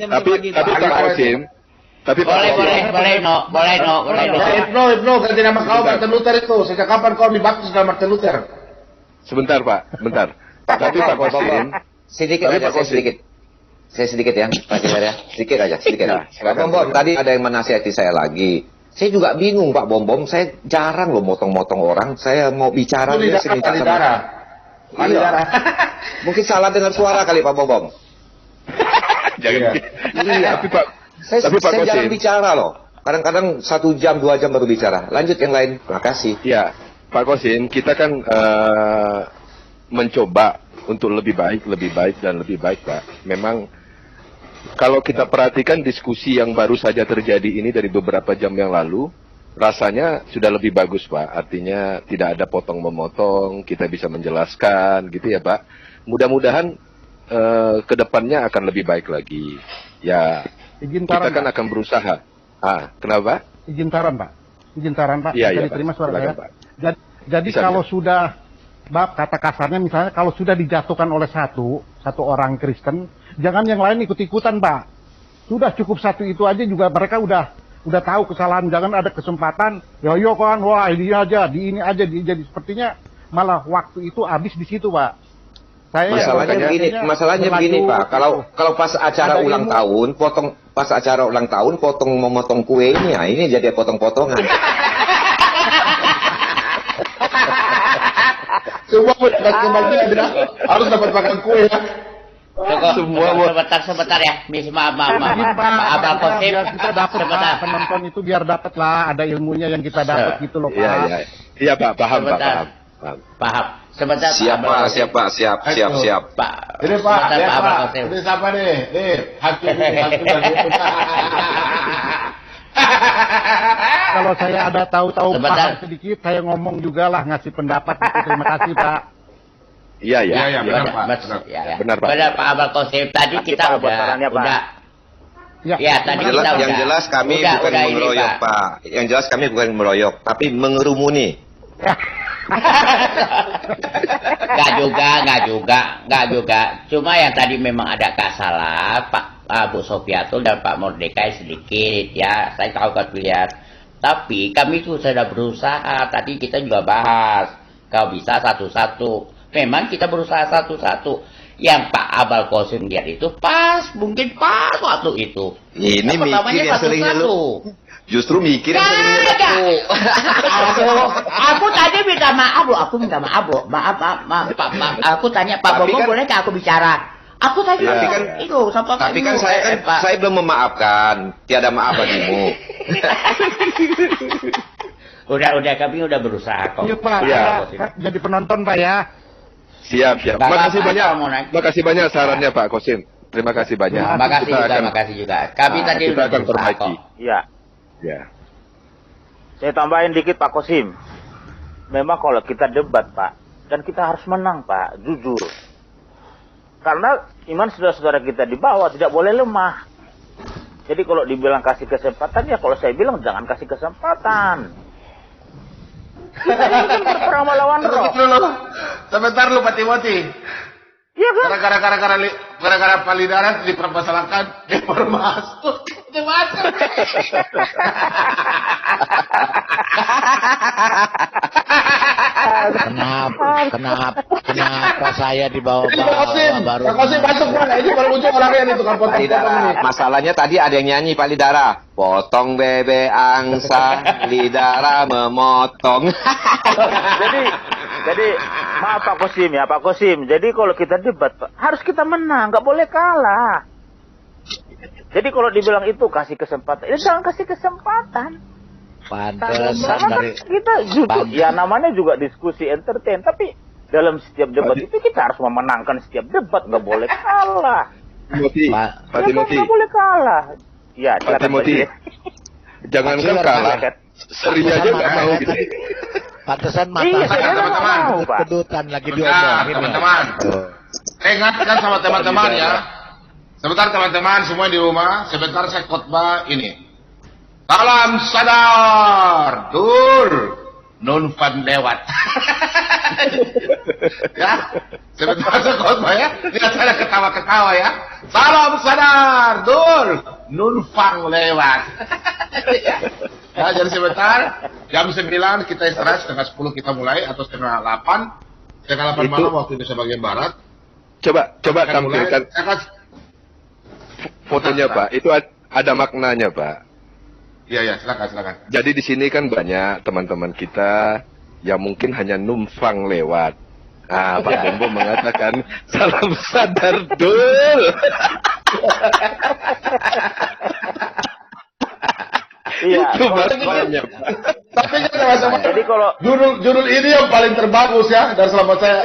Tapi Pak Kosim, Boleh no. Ibnu, ganti nama kau Martin Luther itu. Sejak kapan kau dibaptis dalam Martin Luther? sebentar Pak, sebentar. Tapi Pak Kosim, Sedikit Tapi aja, Pak Kosim. Saya sedikit ya, Pak Kibar ya. Sedikit aja. Ya, silakan. Bom, tadi ada yang menasihati saya lagi. Saya juga bingung Pak Bom. Saya jarang loh motong-motong orang. Saya mau bicara. Itu saya minta kali sama- darah. Kali Iya. darah. Mungkin salah dengar suara kali Pak Bom. jangan. Iya. Tapi Pak, Saya Pak jarang Kosim, bicara loh. Kadang-kadang 1 jam, 2 jam baru bicara. Lanjut yang lain. Terima kasih. ya Pak Kosim, kita kan mencoba untuk lebih baik dan lebih baik Pak. Memang kalau kita perhatikan diskusi yang baru saja terjadi ini dari beberapa jam yang lalu, rasanya sudah lebih bagus, Pak. Artinya tidak ada potong-memotong, kita bisa menjelaskan gitu ya, Pak. Mudah-mudahan ke depannya akan lebih baik lagi. Ya, Izin kita saran, kan Pak. akan berusaha. Kenapa? Izin saran, Pak. Izin saran, Pak. Iya, Bisa iya, diterima Pak. suara Silakan, saya. Pak. Jadi Bisa, kalau bisa. sudah, kata kasarnya misalnya, kalau sudah dijatuhkan oleh satu orang Kristen, jangan yang lain ikut-ikutan, Pak. Sudah cukup satu itu aja juga mereka udah tahu kesalahan. Jangan ada kesempatan, yo kan, wah ini aja, di ini aja, jadi sepertinya malah waktu itu habis di situ, Pak. Saya Masalahnya begini Pak, kalau pas acara Ada ulang ilmu. tahun, potong memotong kue ini, ya ini jadi potong-potongan. Semua dapat kembali harus dapat makan kue ya. Sebentar ya, maaf. Abang Kosim, biar kita dapat, sebentar. Pak, penonton itu biar dapat lah, ada ilmunya yang kita dapat gitu loh, Pak. Iya, iya, Pak, paham, Pak, Sebentar. paham. Paham. Sebentar, Siap Pak, siap Pak, siap. Pak. Ini Pak, Sebentar, lihat Abang Pak. Kosim. Ini siapa nih? Nih, hakim lagi. Kalau saya ada tahu-tahu Sebentar. paham sedikit, saya ngomong juga lah, ngasih pendapat gitu. Terima kasih, Pak. Iya, iya. Iya, benar, Pak. Benar, Pak. Benar, Pak Abang Kosim. Tadi Nanti, kita Pak, buat sarannya, Pak. Ya, tadi kita udah. Yang jelas kami bukan ini, mengeroyok Pak. Yang jelas kami bukan mengeroyok, tapi mengerumuni. Nggak juga. Cuma yang tadi memang ada kasalah Pak Bu Sofiatul dan Pak Mordekai sedikit ya. Saya tahu kan lihat. Tapi kami itu sudah berusaha. Tadi kita juga bahas. Kau bisa satu-satu. Memang kita berusaha satu-satu. Yang Pak Abal Kosim lihat itu mungkin pas waktu itu. Ini Pertamanya mikir yang sering satu-satu. Justru mikir yang sering Aku tadi minta maaf loh, Maaf, Pak. Aku tanya Pak Tapi Bobo kan- boleh nggak aku bicara? Aku tadi Tapi kan- itu sampai Tapi kan saya belum memaafkan. Tiada maaf bagimu. udah kami udah berusaha kok. Iya, Pak. Iya. Saya jadi penonton, Pak ya. Siap. Nggak Makasih apa-apa, banyak. mau naik. Makasih banyak sarannya Pak Kosim. Terima kasih banyak. Makasih juga. Kami tadi kita udah akan berusaha perbaiki. kok. Iya. Ya. Saya tambahin dikit Pak Kosim. Memang kalau kita debat Pak, dan kita harus menang Pak, jujur. Karena iman saudara-saudara kita di bawah tidak boleh lemah. Jadi kalau dibilang kasih kesempatan, ya kalau saya bilang jangan kasih kesempatan. Kita ini kan berperang melawan roh. Sebentar lu Pak Timothy. Iya kan? Gara-gara palidaran dipermasalahkan, dia baru masuk. Dia masuk. Kenapa saya Ini Pak Kosim, dibawa-bawa baru? Pak Kosim masuk Pak. Ini baru muncul orangnya nih tukang Pak potong-potong Lidara, ini. masalahnya tadi ada yang nyanyi Pak Lidara. Potong bebek angsa, Lidara memotong. Jadi maaf Pak Kosim ya Pak Kosim. Jadi kalau kita debat Pak, harus kita menang, nggak boleh kalah. Jadi kalau dibilang itu kasih kesempatan, ya jangan kasih kesempatan. Pantesan dari Kita jujur, ya namanya juga diskusi entertain, tapi dalam setiap debat itu kita harus memenangkan setiap debat, nggak boleh kalah. Timothy, Pak Pak Ya, Timothy, nggak boleh kalah. Ya, Pak silakan, Timothy. Pak. Jangankan kalah, seri aja nggak mau gitu. pantesan mata Iya, saya teman-teman. Pak. kedutan lagi Nah, diomongin ya. teman-teman. Tuh. Saya ingatkan sama teman-teman ya. Sebentar teman-teman semua di rumah, sebentar saya khotbah ini. Salam sadar, dur, nun fan lewat. Ya, sebentar saya khotbah ya. Lihat saya ketawa-ketawa ya. Salam sadar, dur, nun fan lewat. Ya, jadi sebentar, jam 9 kita istirahat, setengah 10 kita mulai, atau setengah 8. Setengah 8 Itu- malam waktu Indonesia bagian Barat. Coba Akan mulai. tampilkan Akan fotonya Pak. Itu ada maknanya Pak. Iya, silakan. Jadi di sini kan banyak teman-teman kita yang mungkin hanya numpang lewat. Pak Bombo mengatakan salam sadar dul. Iya. Itu maknanya. Tapi kan teman-teman, Jadi kalau judul ini yang paling terbagus ya, dan selama saya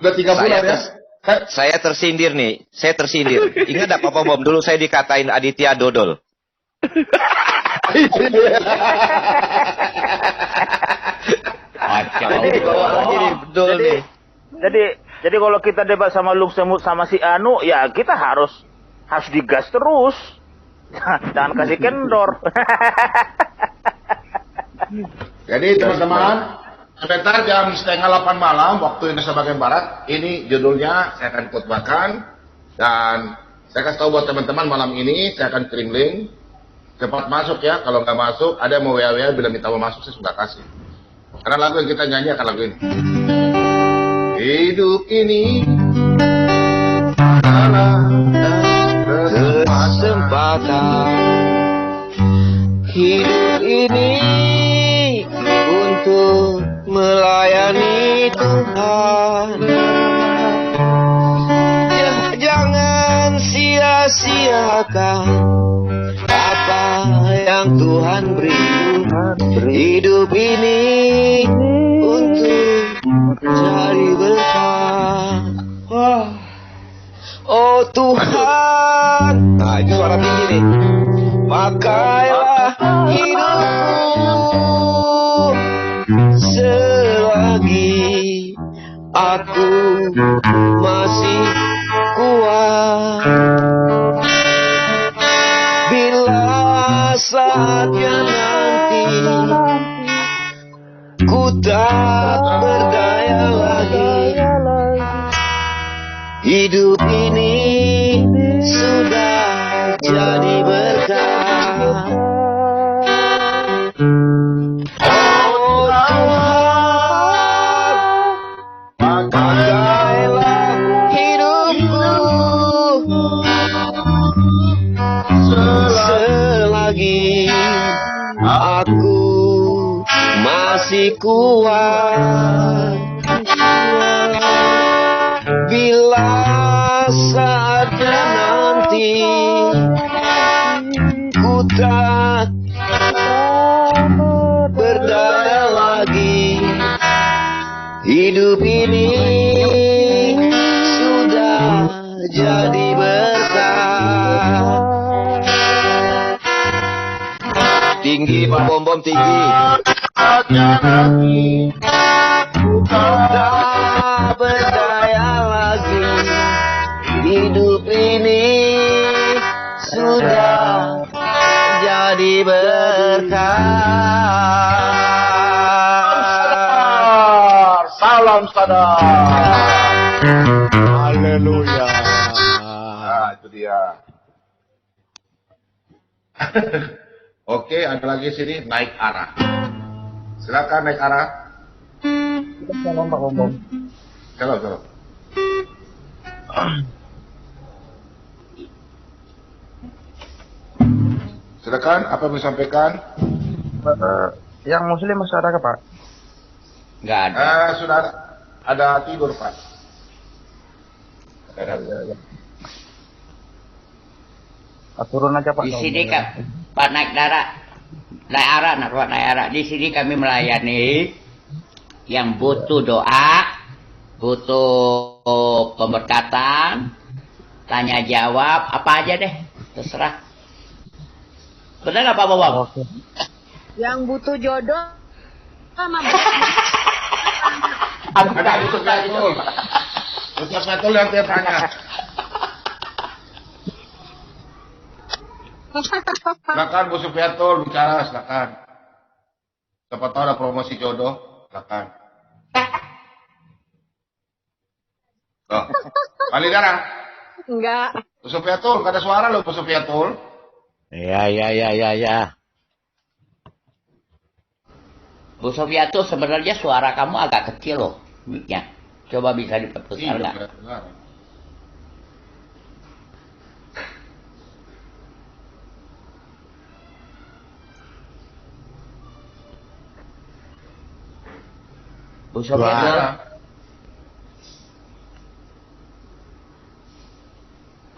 udah 3 bulan ya. Saya tersindir nih, Ingat tak Papa Bom, dulu saya dikatain Aditya Dodol. Betul nih. Jadi kalau kita debat sama Luksemburg sama si Anu, ya kita harus digas terus. Jangan kasih kendor. Jadi teman-teman, sebentar jam 7:30 malam waktu Indonesia bagian Barat, ini judulnya saya akan khotbahkan dan saya kasih tahu buat teman-teman malam ini saya akan kirim link. Cepat masuk ya, kalau nggak masuk ada yang mau WA bila minta mau masuk saya sudah kasih. Karena lagu yang kita nyanyi akan lagu ini. Hidup ini adalah Kesempatan hidup ini untuk melayani Tuhan. Jangan sia-siakan apa yang Tuhan beri. Hidup ini untuk cari berkah. Oh Tuhan, nah itu suara tinggi nih. Pakailah hidupku selagi aku masih kuat. Bila saatnya nanti ku tak berdaya lagi, hidup ini sudah jadi berkah. Oh Tuhan, pakailah hidupku selagi aku masih kuat. Bila saatnya nanti ku tak berdaya lagi, hidup ini sudah jadi berkah. Tinggi Pak Bom Bom, tinggi. Tak berdaya lagi, hidup ini sudah jadi berkah. Salam sadar. Haleluya. Nah, itu dia. Oke, ada lagi sini naik arah. Silakan naik arah. Salam Pak Bom. Salam. Silakan, apa yang mau disampaikan? Yang muslim masih ada Pak? Nggak ada. Sudah ada tidur, Pak. Turun aja Pak. Di sini kan Pak naik arah. Di sini kami melayani yang butuh doa, butuh pemberkatan, tanya jawab, apa aja deh, terserah. Benar nggak Pak Bawang? Yang butuh jodoh sama Ada Ustaz Fatul. Ustaz Fatul yang dia tanya. Silakan Bu Sufiatul bicara, silakan. Siapa tahu ada promosi jodoh, silakan. Oh, Bali Darang. enggak. Bu Sufiatul, nggak ada suara loh Bu Sufiatul. Ya. Bu Sofiatul, sebenarnya suara kamu agak kecil loh, mic-nya. Coba bisa diperbesar nggak? Benar. Bu Sofiatul.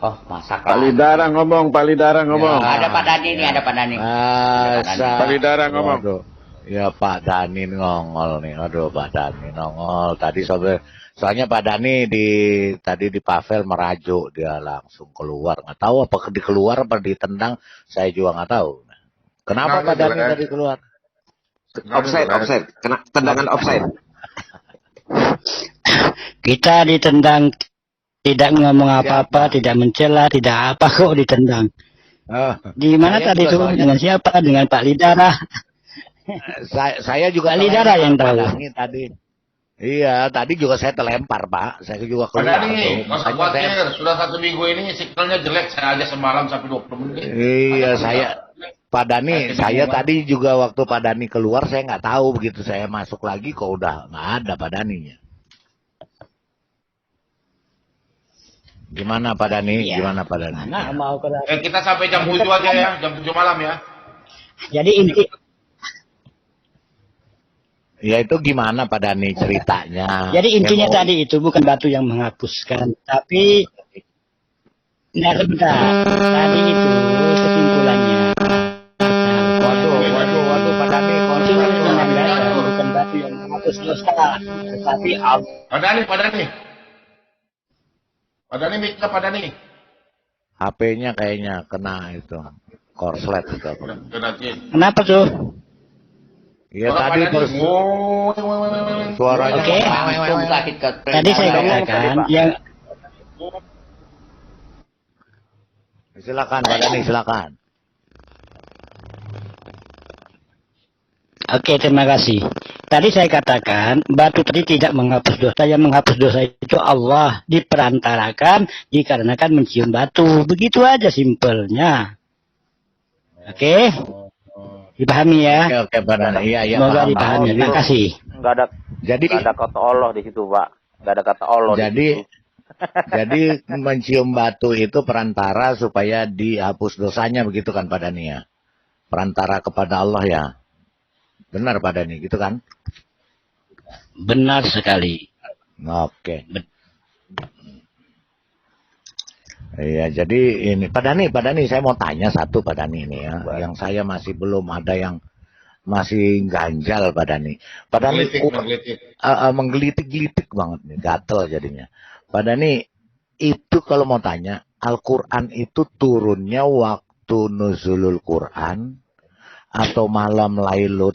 Oh, masak Pak Lidara ngomong. Ada Pak Dani nih, ada Pak Dani. Masa. Pak Lidara ngomong. Waduh. Ya Pak Dani ngongol nih. Aduh Pak Dani nongol. Soalnya Pak Dani tadi di Pavel merajuk, dia langsung keluar. Nggak tahu apa dikeluar apa ditendang, saya juga nggak tahu. Kenapa Pak Dani tadi keluar? Offside. Kena tendangan offside. Kita ditendang, tidak ngomong apa-apa, tidak mencela, tidak apa kok ditendang. Oh, Di mana saya tadi juga tuh? soalnya- Dengan siapa? Dengan Pak Lidara. saya juga Pak Lidara yang Pak tahu. Dani tadi. Iya, tadi juga saya terlempar Pak. Saya juga Pak keluar. Dani, tuh. masa Makanya saya khawatir, sudah 1 minggu ini signalnya jelek, saya aja semalam sampai 20 menit. Iya, Pak Dani, saya tadi juga waktu Pak Dani keluar saya nggak tahu, begitu saya masuk lagi kok udah nggak ada Pak Daninya. Gimana Pak Dani? Iya. Gimana Pak Dani? Nah, mau ke Kita sampai jam 7 aja ya, jam 7 malam ya. Jadi inti Ya itu gimana Pak Dani ceritanya? Jadi intinya Ya, mau- tadi itu bukan batu yang menghapuskan, tapi nah sebentar. Tadi itu kesimpulannya. Waduh Pak Dani, Itu menandakan bukan batu yang menghapus dosa, tetapi Allah. Pak Dani, miknya Pak Dani. HP-nya kayaknya kena itu korslet itu apa? Kena Jin. Kenapa tuh? Ya Kalau tadi Pak Dani, suaranya Oke. Langsung sakit ke Tadi saya katakan yang Silakan Pak Dani, silakan. Oke, terima kasih. Tadi saya katakan batu tadi tidak menghapus dosa, yang menghapus dosa itu Allah, diperantarakan dikarenakan mencium batu. Begitu aja simpelnya. Oke? Dipahami ya? Oke Pak Dani. Iya Semoga paham. dipahami. Terima kasih. Nggak ada Jadi nggak ada kata Allah di situ, Pak. Nggak ada kata Allah. Jadi jadi mencium batu itu perantara supaya dihapus dosanya, begitu kan Pak Dani ya? Perantara kepada Allah ya. Benar Pak Dani, gitu kan? Benar sekali. Oke. Iya, jadi ini Pak Dani saya mau tanya satu Pak Dani ini ya, yang saya masih belum ada yang masih ganjal Pak Dani. Pak Dani menggelitik-gelitik banget nih, gatel jadinya. Pak Dani, itu kalau mau tanya, Al-Quran itu turunnya waktu nuzulul Quran atau malam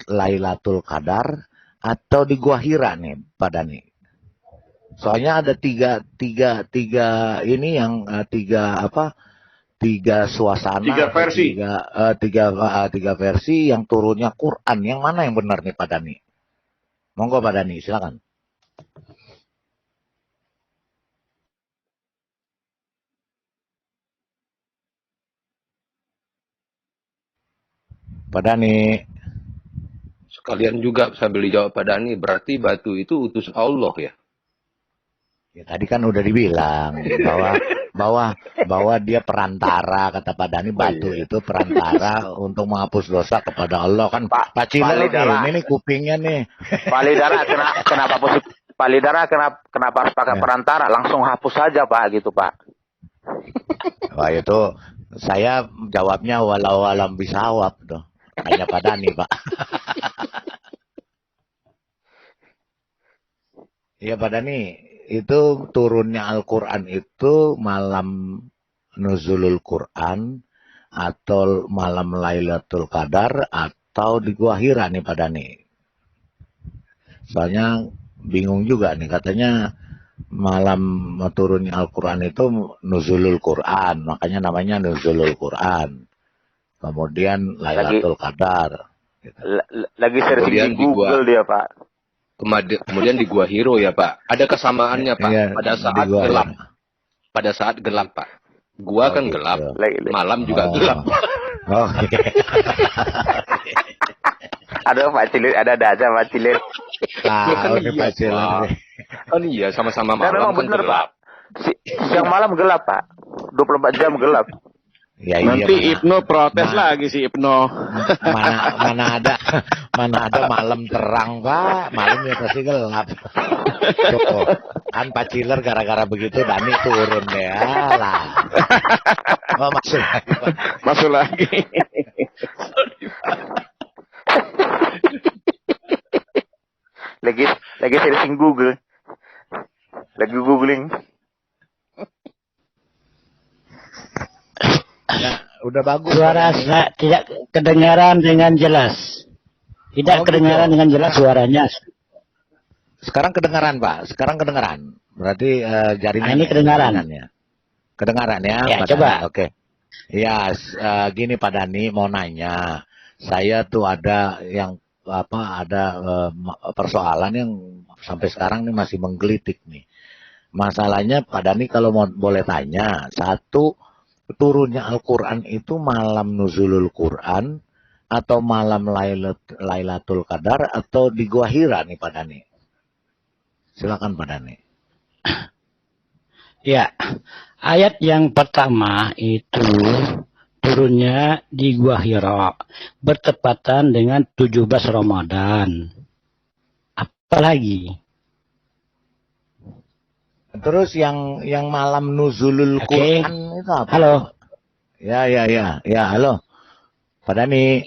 Lailatul Qadar atau di Gua Hira nih Pak Dani? Soalnya ada tiga ini yang tiga suasana, Tiga versi. tiga versi yang turunnya Quran. Yang mana yang benar nih Pak Dani? Monggo Pak Dani, silakan. Pak Dani. Sekalian juga sambil dijawab Pak Dani, berarti batu itu utus Allah ya? Ya, tadi kan udah dibilang bahwa dia perantara, kata Pak Dani, batu itu perantara untuk menghapus dosa kepada Allah kan. Pak Ciler ini kupingnya nih. Pak Lidara kenapa harus pakai perantara? Langsung hapus saja Pak, gitu Pak. Wah itu saya jawabnya walau alam bisawab tuh. Hanya Pak Dani Pak. Iya Pak Dani, itu turunnya Al-Quran itu malam nuzulul Quran atau malam Lailatul Qadar atau di Gua Hira nih Pak Dani. Soalnya bingung juga nih, katanya malam turunnya Al-Quran itu nuzulul Quran, makanya namanya nuzulul Quran. Kemudian Lailatul Qadar. Lagi searching di Google dia Pak. Kemudian di Gua Hiro ya Pak. Ada kesamaannya Pak. Iya, pada saat di Gua gelap. Hiro. Pada saat gelap Pak. Gua kan gitu. gelap. Malam juga gelap. Oh. Ada Pak Cilir, ada aja Pak Cilir. Tahu nih Pak Cilir. Kan iya, sama-sama Kan malam memang kan bener gelap. Pak. Siang malam gelap Pak. 24 jam gelap. Ya, Nanti iya, Ibnu protes lagi si Ibnu. mana ada malam terang Pak, malamnya pasti gelap. Tuh, kan Pak Ciler gara-gara begitu Dani turun deh, lah. Oh, masuk lagi Pak. Masuk lagi. lagi searching Google. Lagi googling. Ya, udah bagus. Suara saya tidak kedengaran dengan jelas. Tidak kedengaran dengan jelas suaranya. Sekarang kedengaran, Pak. Sekarang kedengaran. Berarti jaringan. Ini kedengaran. Kedengaran ya, Ya, Pak coba. Dani. Oke. Ya, gini Pak Dani mau nanya. Saya tuh ada yang persoalan yang sampai sekarang nih masih menggelitik nih. Masalahnya Pak Dani kalau boleh tanya, satu, turunnya Al-Quran itu malam nuzulul Quran atau malam Lailatul Qadar atau di Gua Hira nih Pak Dani? Silakan Pak Dani. Ya, ayat yang pertama itu turunnya di Gua Hira bertepatan dengan 17 Ramadan. Apalagi? Terus yang malam nuzulul Quran itu apa? Halo. Ya, halo. Pak Dani.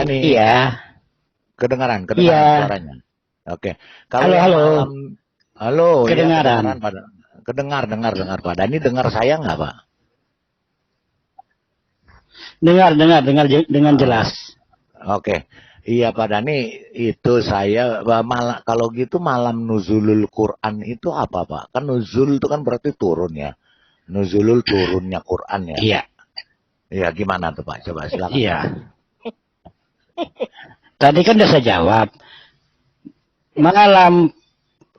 Iya. Kedengaran Iya. suaranya. Oke. Kalau Halo. Halo. Kedengaran. Ya, dengar Pak Dani, dengar saya nggak Pak? Dengar dengan jelas. Oke. Iya Pak Dani, itu saya kalau gitu malam nuzulul Quran itu apa Pak? Kan nuzul itu kan berarti turun ya. Nuzulul turunnya Quran ya. Iya. Iya, gimana tuh Pak? Coba silakan. Iya. Tadi kan udah saya jawab. Malam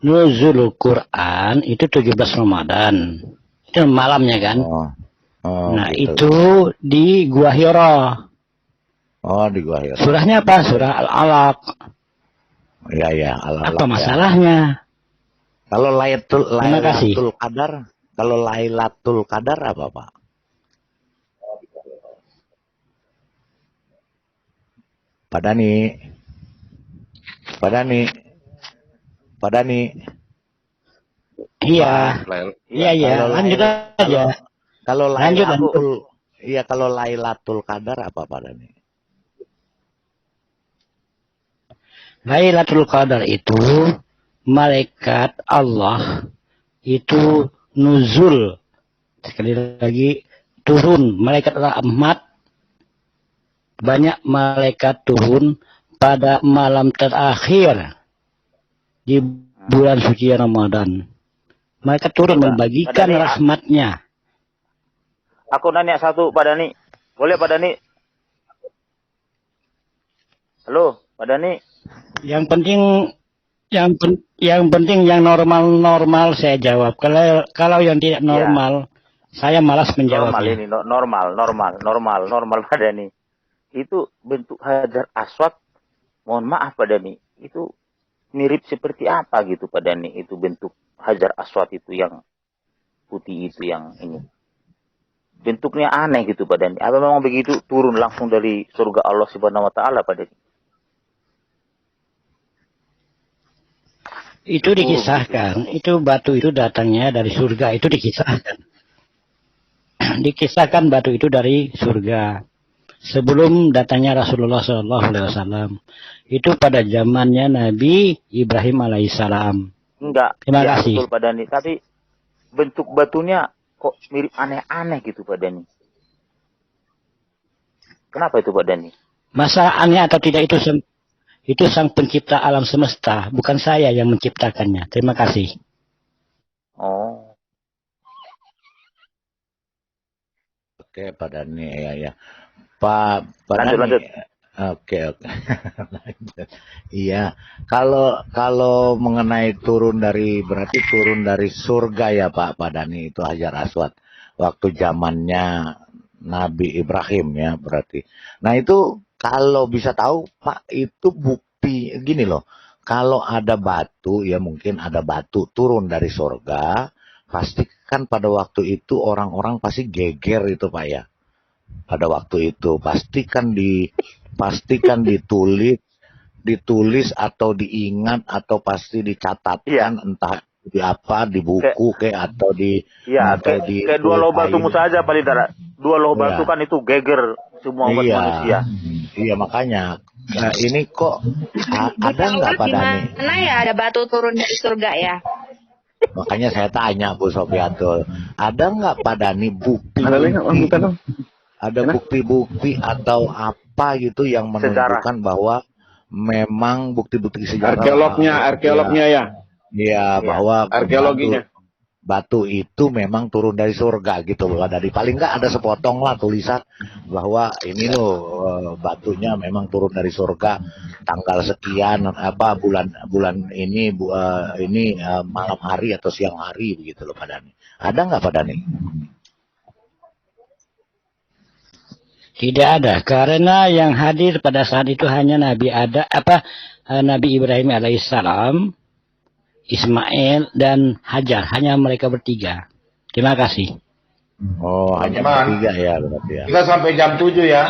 nuzulul Quran itu 17 Ramadan. Itu malamnya kan. Nah, gitu. itu di Gua Hira. Oh, di Gua Hira. Surahnya apa? Surah Al-Alaq. Iya, Al-Alaq. Apa masalahnya? Kalau Terima kasih. Lailatul Qadar apa, Pak? Pak Dani. Iya. Lanjut aja. Kalau Lanjut. kalau Lailatul Qadar apa Pak Dani? Lailatul Qadar itu malaikat Allah itu nuzul, sekali lagi turun, malaikat rahmat, banyak malaikat turun pada malam terakhir di bulan suci Ramadan. Mereka turun membagikan rahmatnya. Aku nanya satu Pak Dani. Boleh Pak Dani? Halo Pak Dani. Yang penting yang normal saya jawab. Kalau yang tidak normal, saya malas menjawabnya. Normal Pak Dani. Itu bentuk Hajar Aswad. Mohon maaf Pak Dani. Itu mirip seperti apa gitu Pak Dani? Itu bentuk Hajar Aswad itu yang putih itu yang ini. Bentuknya aneh gitu Pak Dani. Apa memang begitu turun langsung dari surga Allah Subhanahu wa taala Pak Dani? Itu dikisahkan, itu batu itu datangnya dari surga, itu dikisahkan. Dikisahkan batu itu dari surga. Sebelum datangnya Rasulullah SAW, itu pada zamannya Nabi Ibrahim alaihissalam. Enggak. Terima kasih. Betul Pak Dani. Tapi bentuk batunya kok mirip aneh-aneh gitu Pak Dani. Kenapa itu Pak Dani? Masa aneh atau tidak itu sang pencipta alam semesta, bukan saya yang menciptakannya. Terima kasih. Oh. Oke, Pak Dani ya. Pak lanjut. Oke. Lanjut. Iya, kalau mengenai berarti turun dari surga ya Pak Dani, itu Hajar Aswad waktu zamannya Nabi Ibrahim ya berarti. Nah itu kalau bisa tahu Pak, itu bukti gini loh. Kalau ada batu, ya mungkin ada batu turun dari surga, pasti kan pada waktu itu orang-orang pasti geger itu Pak ya. Pada waktu itu pastikan ditulis atau diingat atau pasti dicatatkan entah di apa, di buku atau di kayak dua loh batu Musa aja paling tidak. Dua loh batu kan itu geger semua umat manusia. Iya, makanya Nah, ini kok ada nggak Pak Dani? Gimana ya ada batu turun dari surga ya? Makanya saya tanya Bu Sofiatul, ada nggak Pak Dani bukti? Ada bukti-bukti atau apa gitu yang menunjukkan bahwa memang bukti-bukti sejarah arkeolognya ya. Iya, bahwa arkeologinya batu itu memang turun dari surga gitu loh. Dari paling nggak ada sepotong lah tulisan bahwa ini loh batunya memang turun dari surga tanggal sekian apa bulan ini malam hari atau siang hari begitu loh Pak Dani. Ada nggak Pak Dani? Tidak ada, karena yang hadir pada saat itu hanya Nabi Ibrahim alaihissalam, Ismail dan Hajar, hanya mereka bertiga. Terima kasih. Oh, hanya bertiga ya berarti ya. Kita sampai jam 7 ya.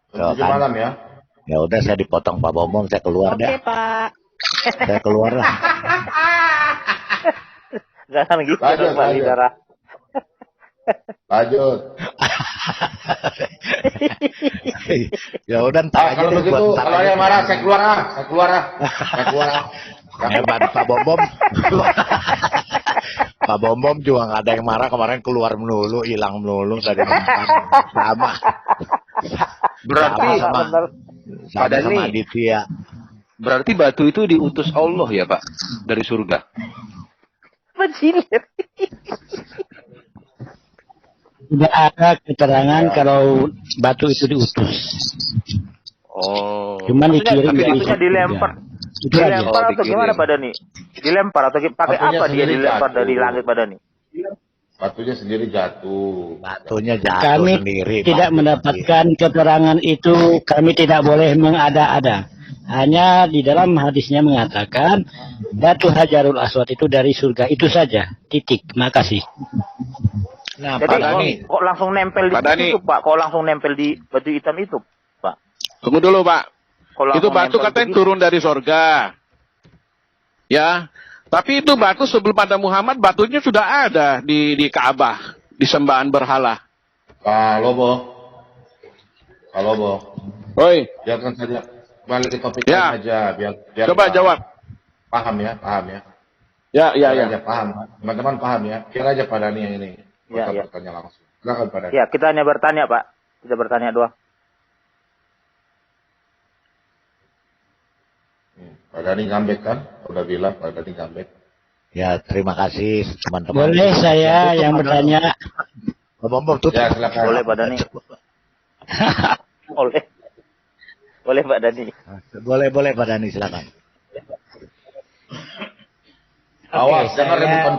Jam 7 kan. malam ya. Ya udah saya dipotong Pak Bombom, saya keluar deh. Oke, Pak. Saya keluar lah. Jangan gitu dong, Pak Lidara. Lanjut. Ya udah entar aja Kalau deh, begitu, buat kalau yang marah saya keluar ah. Saya keluar ah. Hebat Pak Bombom. Pak Bombom juga nggak ada yang marah, kemarin keluar melulu, hilang melulu dari sama. Berarti sama Aditya. Berarti batu itu diutus Allah ya Pak dari surga. Tidak ada keterangan kalau batu itu diutus. Oh. Cuman dikirim dari Batunya dilempar. Itu aja. Dilempar atau gimana Pak Dani? Dilempar atau pakai Batunya apa dia sendiri dilempar jatuh. dari langit Pak Dani? Batunya sendiri jatuh. Batunya jatuh Kami sendiri. tidak Pak. mendapatkan keterangan itu, kami tidak boleh mengada-ada. Hanya di dalam hadisnya mengatakan batu Hajarul Aswad itu dari surga, itu saja. Titik. Makasih. Nah, Jadi Pak Dani, kok langsung nempel di Pak Dani. situ Pak? Kok langsung nempel di batu hitam itu Pak? Tunggu dulu Pak. Kok langsung Itu batu nempel katanya begitu? turun dari sorga. Ya. Tapi itu batu sebelum pada Muhammad, batunya sudah ada di Ka'bah, di sembahan berhala. Kalau Bo. Oi, Biarkan saja. Balik ke topik Ya. lain aja. Biar coba Pak jawab. Paham ya. Ya. Biar aja paham. Teman-teman paham ya. Kira aja Pak Dani yang ini. Ya, Kita ya. bertanya langsung. Silakan Pak Dani. Ya, kita hanya bertanya Pak. Kita bertanya doang. Pak Dani ngambek kan? Udah bilang Pak Dani ngambek. ya terima kasih teman-teman. Boleh saya yang bertanya? Pak Bombom tutup. Ya silakan. Boleh Pak Dani. Boleh. Boleh Pak Dani. Boleh Pak Dani silakan. Awas, jangan saya rebutan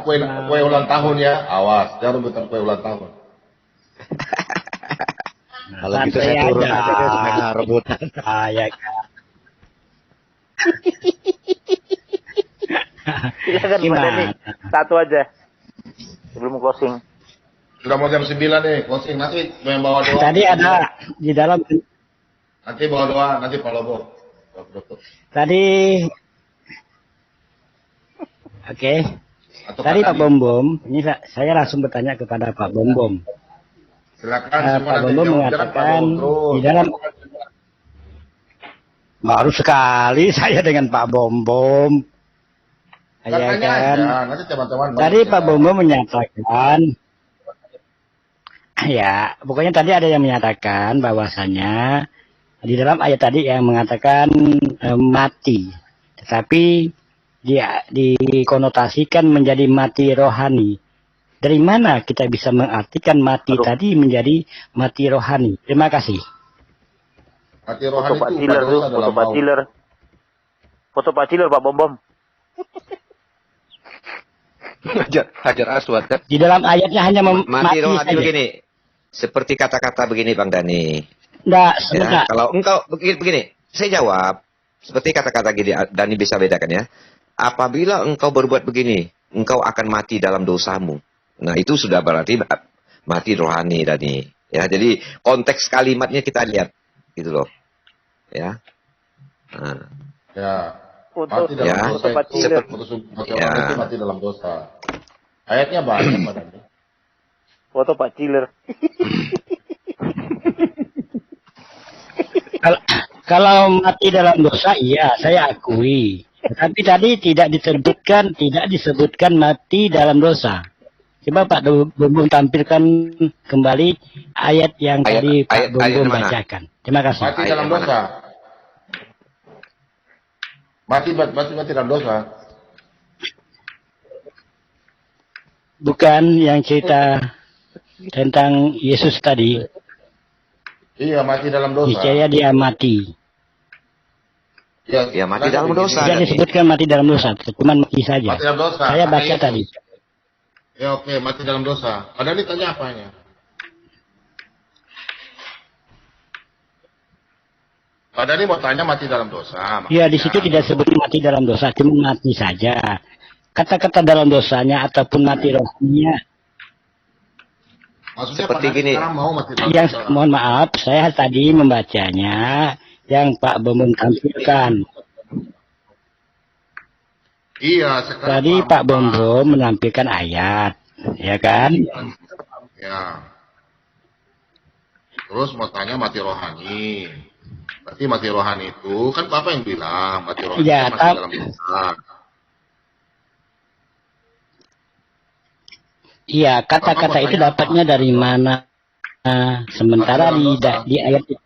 kue ulang tahun ya. Awas, jangan rebutan kue ulang tahun. Kalau gitu Santai saya turun aja. aja deh supaya rebutan. Ya. Silakan Pak Gimana? Dani. Satu aja. Sebelum closing. Sudah mau jam 9 nih, closing. Nanti yang bawa doa. Tadi ada di dalam Nanti bawa doa, nanti Pak Lobo. tadi oke. Atau Tadi Pak Pak Bombom, ini saya langsung bertanya kepada Pak Bombom. Silakan semua Pak nanti Bombom jawab. Jangan Pak mengatakan Lobo terus. di dalam baru sekali saya dengan Pak Bombom. Ya Tanya kan? aja, nanti teman-teman. Tadi banyak Pak ya. Bombom menyatakan, ya, pokoknya tadi ada yang menyatakan bahwasanya di dalam ayat tadi yang mengatakan mati, tetapi dia dikonotasikan menjadi mati rohani. Dari mana kita bisa mengartikan mati tadi menjadi mati rohani? Terima kasih. Mati Foto rohani Pak itu Ciler tuh, dosa foto dalam Pak maut. Ciler. Foto Pak Ciler Pak Bom Bom. Hajar Aswad kan? Di dalam ayatnya hanya Mati mati rohani saja. begini. Seperti kata-kata begini Bang Dani. Nggak, Ya, sebentar. kalau engkau begini, saya jawab seperti kata-kata gini Dani bisa bedakan ya. Apabila engkau berbuat begini, engkau akan mati dalam dosamu. Nah, itu sudah berarti mati rohani Dani. Ya, jadi konteks kalimatnya kita lihat gitu loh. Ya. Nah, Ya. Foto Mati dalam Ya. dosa. Pak Ciler. Mati Ya. rohani itu mati dalam dosa. Ayatnya banyak Pak Dani. Foto Pak Ciler. Kalau mati dalam dosa, iya, saya akui. Tapi tadi tidak disebutkan mati dalam dosa. Coba Pak Bumbung tampilkan kembali ayat yang tadi Pak Bumbung bacakan. Terima kasih. Mati dalam dosa. Mati dalam dosa. Bukan yang cerita tentang Yesus tadi. Iya, mati dalam dosa. Niscaya dia mati. Ya mati dalam dosa. Tidak disebutkan mati dalam dosa, cuma mati saja. Mati dalam dosa. Saya baca tadi. Ya oke, mati dalam dosa. Padahal ini tanya apanya? Padahal ini mau tanya mati dalam dosa. Ya, di situ tidak sebut mati dalam dosa, cuma mati saja. Kata-kata dalam dosanya ataupun mati rohaninya. Maksudnya Seperti gini. sekarang mau mati dalam Yang dosa. mohon maaf, saya tadi membacanya yang Pak Bumbung tampilkan. Iya, sekarang Tadi Pak Bumbung menampilkan ayat, ya kan? Ya. Terus mau tanya mati rohani. Berarti mati rohani itu kan Bapak yang bilang mati rohani Ya, itu masih dalam dosa. Iya, kata-kata itu dapatnya dari mana? Sementara di ayat itu.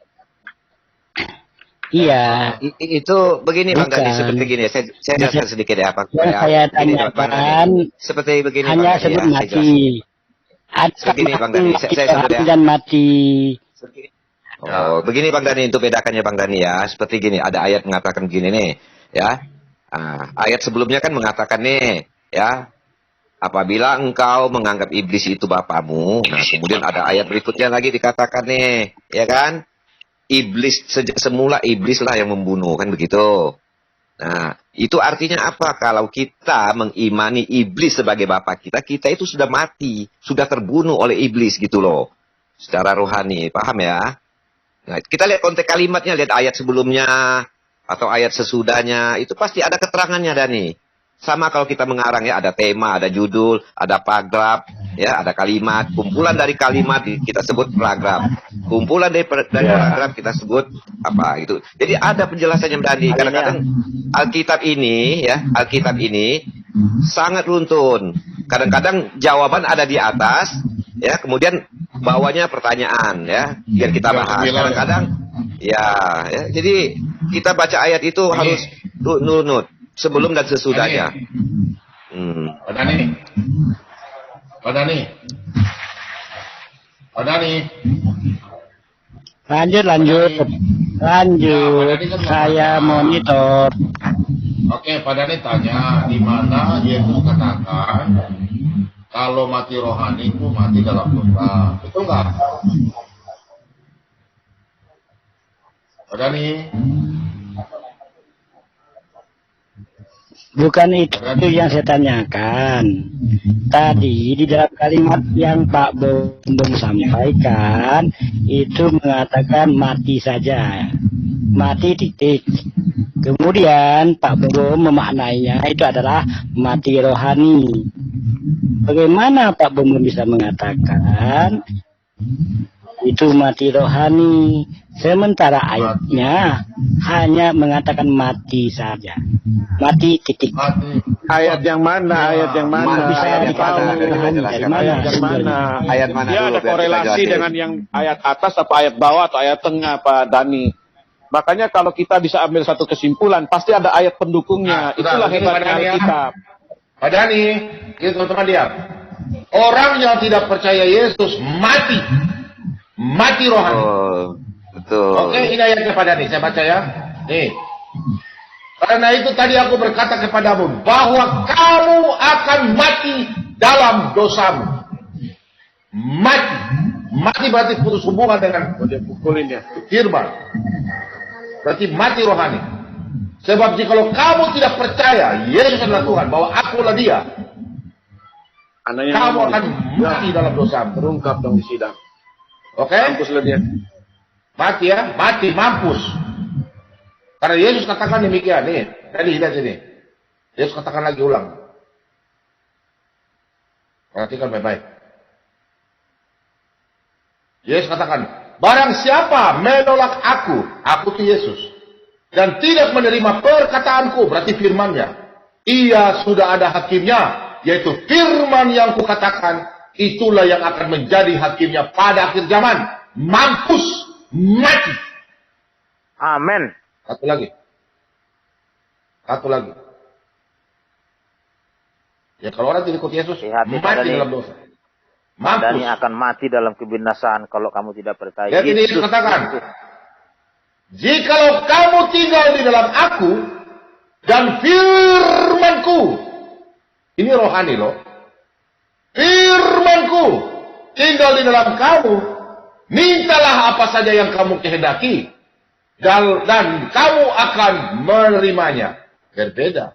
Iya. Itu begini Bang Dani, Bukan. seperti gini. Saya jelaskan sedikit ya Pak. Yang saya tanyakan Seperti begini Bang hanya Dani, sebut ya, saya mati. Ada Begini, Bang Dani, mati saya sebut ya. dan mati. Oh, begini Bang Dani, untuk bedakannya Bang Dani ya. Seperti gini, ada ayat mengatakan begini nih, ya. Ayat sebelumnya kan mengatakan nih, ya. Apabila engkau menganggap iblis itu bapamu, nah kemudian ada ayat berikutnya lagi dikatakan nih, ya kan? Iblis, semula iblis lah yang membunuh, kan begitu. Nah, itu artinya apa? Kalau kita mengimani iblis sebagai bapak kita, kita itu sudah mati, sudah terbunuh oleh iblis gitu loh. Secara rohani, paham ya? Nah, kita lihat konteks kalimatnya, lihat ayat sebelumnya, atau ayat sesudahnya, itu pasti ada keterangannya, Dani. Sama kalau kita mengarang ya, ada tema, ada judul, ada paragraf, ya, ada kalimat. Kumpulan dari kalimat kita sebut paragraf. Kumpulan dari paragraf kita sebut apa gitu. Jadi ada penjelasannya Dani. Kadang-kadang Alkitab ini ya, Alkitab ini sangat runtun. Kadang-kadang jawaban ada di atas, ya, kemudian bawahnya pertanyaan ya, biar kita bahas. Kadang-kadang ya, jadi kita baca ayat itu harus nurut. Sebelum dan sesudahnya. Pak Dani. Pak Dani. Pak Dani. Lanjut. Saya monitor. Oke, Pak Dani tanya, di mana Yesus katakan kalau mati rohani itu mati dalam dosa. Betul nggak? Pak Dani. Bukan itu yang saya tanyakan. Tadi di dalam kalimat yang Pak Bumbung sampaikan itu mengatakan mati saja, mati titik. Kemudian Pak Bumbung memaknainya itu adalah mati rohani. Bagaimana Pak Bumbung bisa mengatakan itu mati rohani, sementara ayatnya hanya mengatakan mati saja, mati titik. Ayat yang mana? Ayat yang mana? Bisa dikatakan Ayat yang mana? Ayat mana Dia dulu, ada biar kita korelasi jelasin. dengan yang ayat atas apa ayat bawah atau ayat tengah, Pak Dani. Makanya kalau kita bisa ambil satu kesimpulan, pasti ada ayat pendukungnya. Itulah hebatnya Alkitab. Pak Dani, itu teman-teman diam. Orang yang tidak percaya Yesus mati rohani. Oh, betul. Oke, ini ayatnya Pak Dani, saya baca ya. Nih. Karena itu tadi aku berkata kepadamu bahwa kamu akan mati dalam dosamu. Mati berarti putus hubungan dengan firman. Berarti mati rohani. Sebab jikalau kamu tidak percaya Yesus adalah Tuhan, bahwa akulah Dia, kamu akan mati dalam dosamu. Terungkap dong di sidang. Oke? Mampus lah dia. Mati ya, mati, mampus. Karena Yesus katakan demikian nih. Tadi lihat sini. Yesus katakan lagi ulang. Perhatikan baik-baik. Yesus katakan, barang siapa menolak aku itu Yesus, dan tidak menerima perkataanku, berarti firman-Nya, ia sudah ada hakimnya, yaitu firman yang kukatakan, itulah yang akan menjadi hakimnya pada akhir zaman. Mampus, mati. Amin. Satu lagi. Ya kalau orang tidak ikut Yesus, mati dalam dosa. Mampus. Dan yang akan mati dalam kebinasaan kalau kamu tidak percaya. Lihat ini Yesus. dikatakan, jikalau kamu tinggal di dalam aku dan firmanku, ini rohani loh, firmanku tinggal di dalam kamu, mintalah apa saja yang kamu kehendaki, dan kamu akan menerimanya. Berbeda.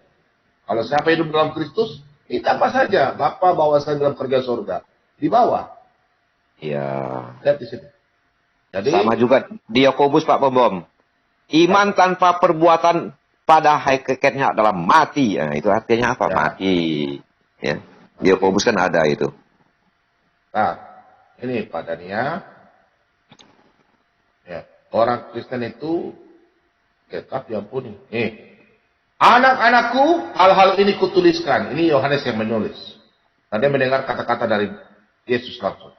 Kalau siapa hidup dalam Kristus, minta apa saja, Bapa bawa saya dalam kerja surga. Di bawah. Ya. Lihat di sini. Jadi, sama juga di Yakobus Pak Pembom. Iman tanpa perbuatan pada hakikatnya adalah mati. Nah, itu artinya apa? Ya. Mati. Ya. Di Yakobus kan ada itu. Nah, ini Pak Dania. Ya, orang Kristen itu tetap diampuni. Anak-anakku, hal-hal ini kutuliskan. Ini Yohanes yang menulis. Tadi mendengar kata-kata dari Yesus langsung.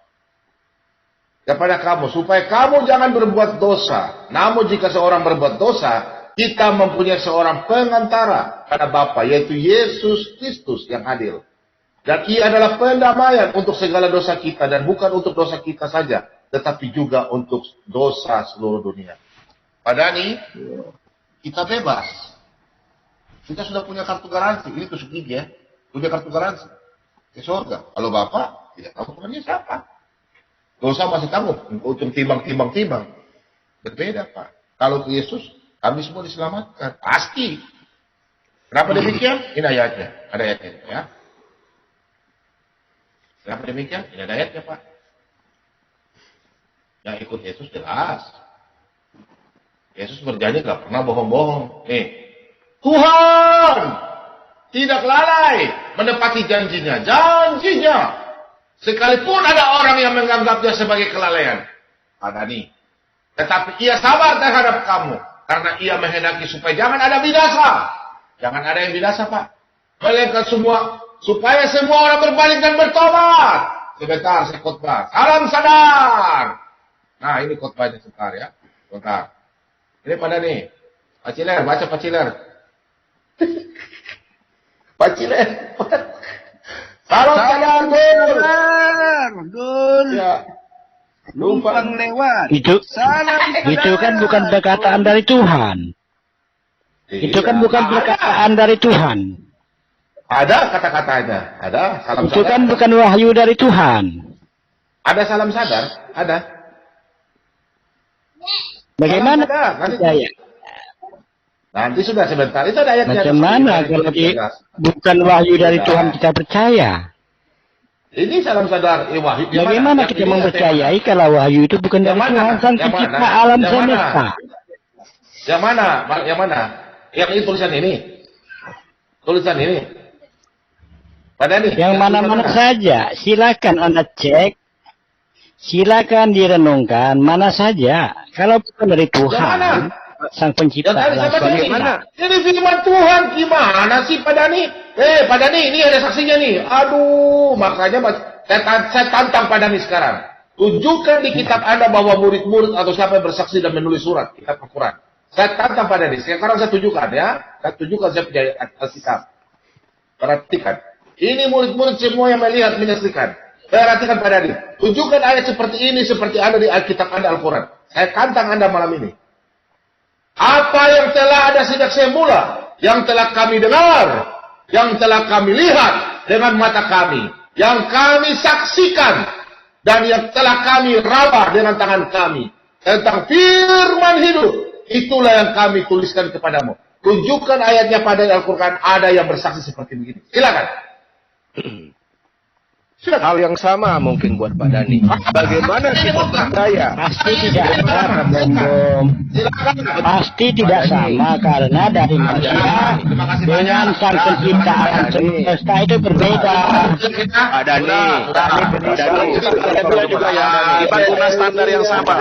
Kepada kamu, supaya kamu jangan berbuat dosa. Namun jika seorang berbuat dosa, kita mempunyai seorang pengantara pada Bapa, yaitu Yesus Kristus yang adil. Dan ia adalah pendamaian untuk segala dosa kita, dan bukan untuk dosa kita saja, tetapi juga untuk dosa seluruh dunia. Pak Dani, kita bebas. Kita sudah punya kartu garansi. Ini tusuk gigi ya. Punya kartu garansi. Ke surga. Kalau Bapak, tidak tahu Tuhannya siapa. Dosa masih tanggung. Untuk timbang. Berbeda Pak. Kalau ke Yesus, kami semua diselamatkan. Pasti. Kenapa demikian? Ini ayatnya. Ada ayatnya ya. Kenapa demikian? Ini ada ayatnya Pak. Yang ikut Yesus jelas. Yesus berjanji gak pernah bohong-bohong. Tuhan tidak lalai menepati janjinya. Sekalipun ada orang yang menganggapnya sebagai kelalaian. Ada nih. Tetapi ia sabar terhadap kamu. Karena ia menghendaki supaya jangan ada binasa. Jangan ada yang binasa Pak. Melainkan supaya semua orang berbalik dan bertobat. Sebentar saya khotbah. Salam sadar. Nah ini khotbahnya sebentar ya. Sebentar. Ini pada nih. Pak Ciler, baca Pak Ciler. Pak Ciler. Salam sadar, Gul. Ya. Numpang lewat. Itu kan bukan perkataan dari Tuhan. Itu kan bukan perkataan dari Tuhan. Ada kata-katanya. Ada salam Itu sadar. kan bukan wahyu dari Tuhan. Ada salam sadar. Ada. Bagaimana Salam sadar. percaya? Nanti sudah sebentar. Itu ada ayatnya. Macam mana kalau bukan wahyu dari Tuhan kita percaya? Ini salam sadar. Wahyu. Bagaimana kita mempercayai kalau wahyu itu bukan dari Tuhan sang pencipta alam semesta? Yang mana? Yang mana? Yang ini tulisan ini. Tulisan ini. Yang mana-mana saja. Silakan Anda cek. Silakan direnungkan mana saja. Kalau bukan dari Tuhan, sang pencipta alam semesta. Ini firman Tuhan gimana sih Pak Dani? Pak Dani, ini ada saksinya nih. Aduh, makanya saya tantang Pak Dani sekarang. Tunjukkan di kitab Anda bahwa murid-murid atau siapa yang bersaksi dan menulis surat kitab Al-Quran. Saya tantang Pak Dani. Sekarang saya tunjukkan ya. Saya tunjukkan saya punya Alkitab. Perhatikan. Ini murid-murid semua yang melihat menyaksikan. Perhatikan Pak Dani. Tunjukkan ayat seperti ini seperti ada di Alkitab Anda Al-Quran. Saya tantang Anda malam ini. Apa yang telah ada sejak semula, yang telah kami dengar, yang telah kami lihat dengan mata kami, yang kami saksikan, dan yang telah kami raba dengan tangan kami, tentang firman hidup, itulah yang kami tuliskan kepadamu. Tunjukkan ayatnya pada Al-Quran, ada yang bersaksi seperti begini. Silakan. Hal yang sama mungkin buat Pak Dhani. Bagaimana kita percaya? Pasti tidak sama, Bom. Pasti tidak sama karena dari manusia dengan sang pencipta alam semesta itu berbeda. Pak Dhani, Kita juga ya, kita guna standar yang sama.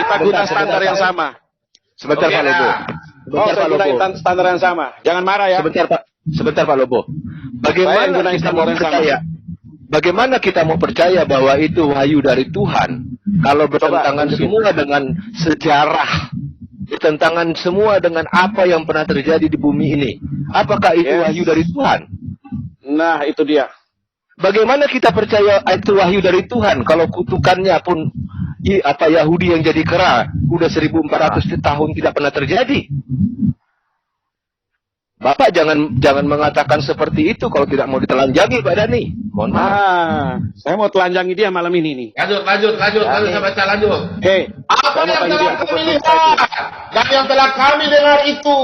Kita guna standar yang sama. sebentar Pak Lobo. Oh, Sebentar saya Pak Lobo. gunain standar yang sama. Jangan marah ya. Sebentar Pak Lobo. Saya Bagaimana gunain kita standar mau yang sama. percaya? Bagaimana kita mau percaya bahwa itu wahyu dari Tuhan kalau bertentangan semua dengan sejarah, bertentangan semua dengan apa yang pernah terjadi di bumi ini? Apakah itu wahyu dari Tuhan? Nah, itu dia. Bagaimana kita percaya itu wahyu dari Tuhan kalau kutukannya pun Yahudi yang jadi kera udah 1400 tahun tidak pernah terjadi? Bapak jangan mengatakan seperti itu kalau tidak mau ditelanjangi, Pak Dhani. Mohon maaf. Saya mau telanjangi dia malam ini nih. Lanjut, saya baca lanjut. Hei, Apa yang telah kami lihat dan yang telah kami dengar itu,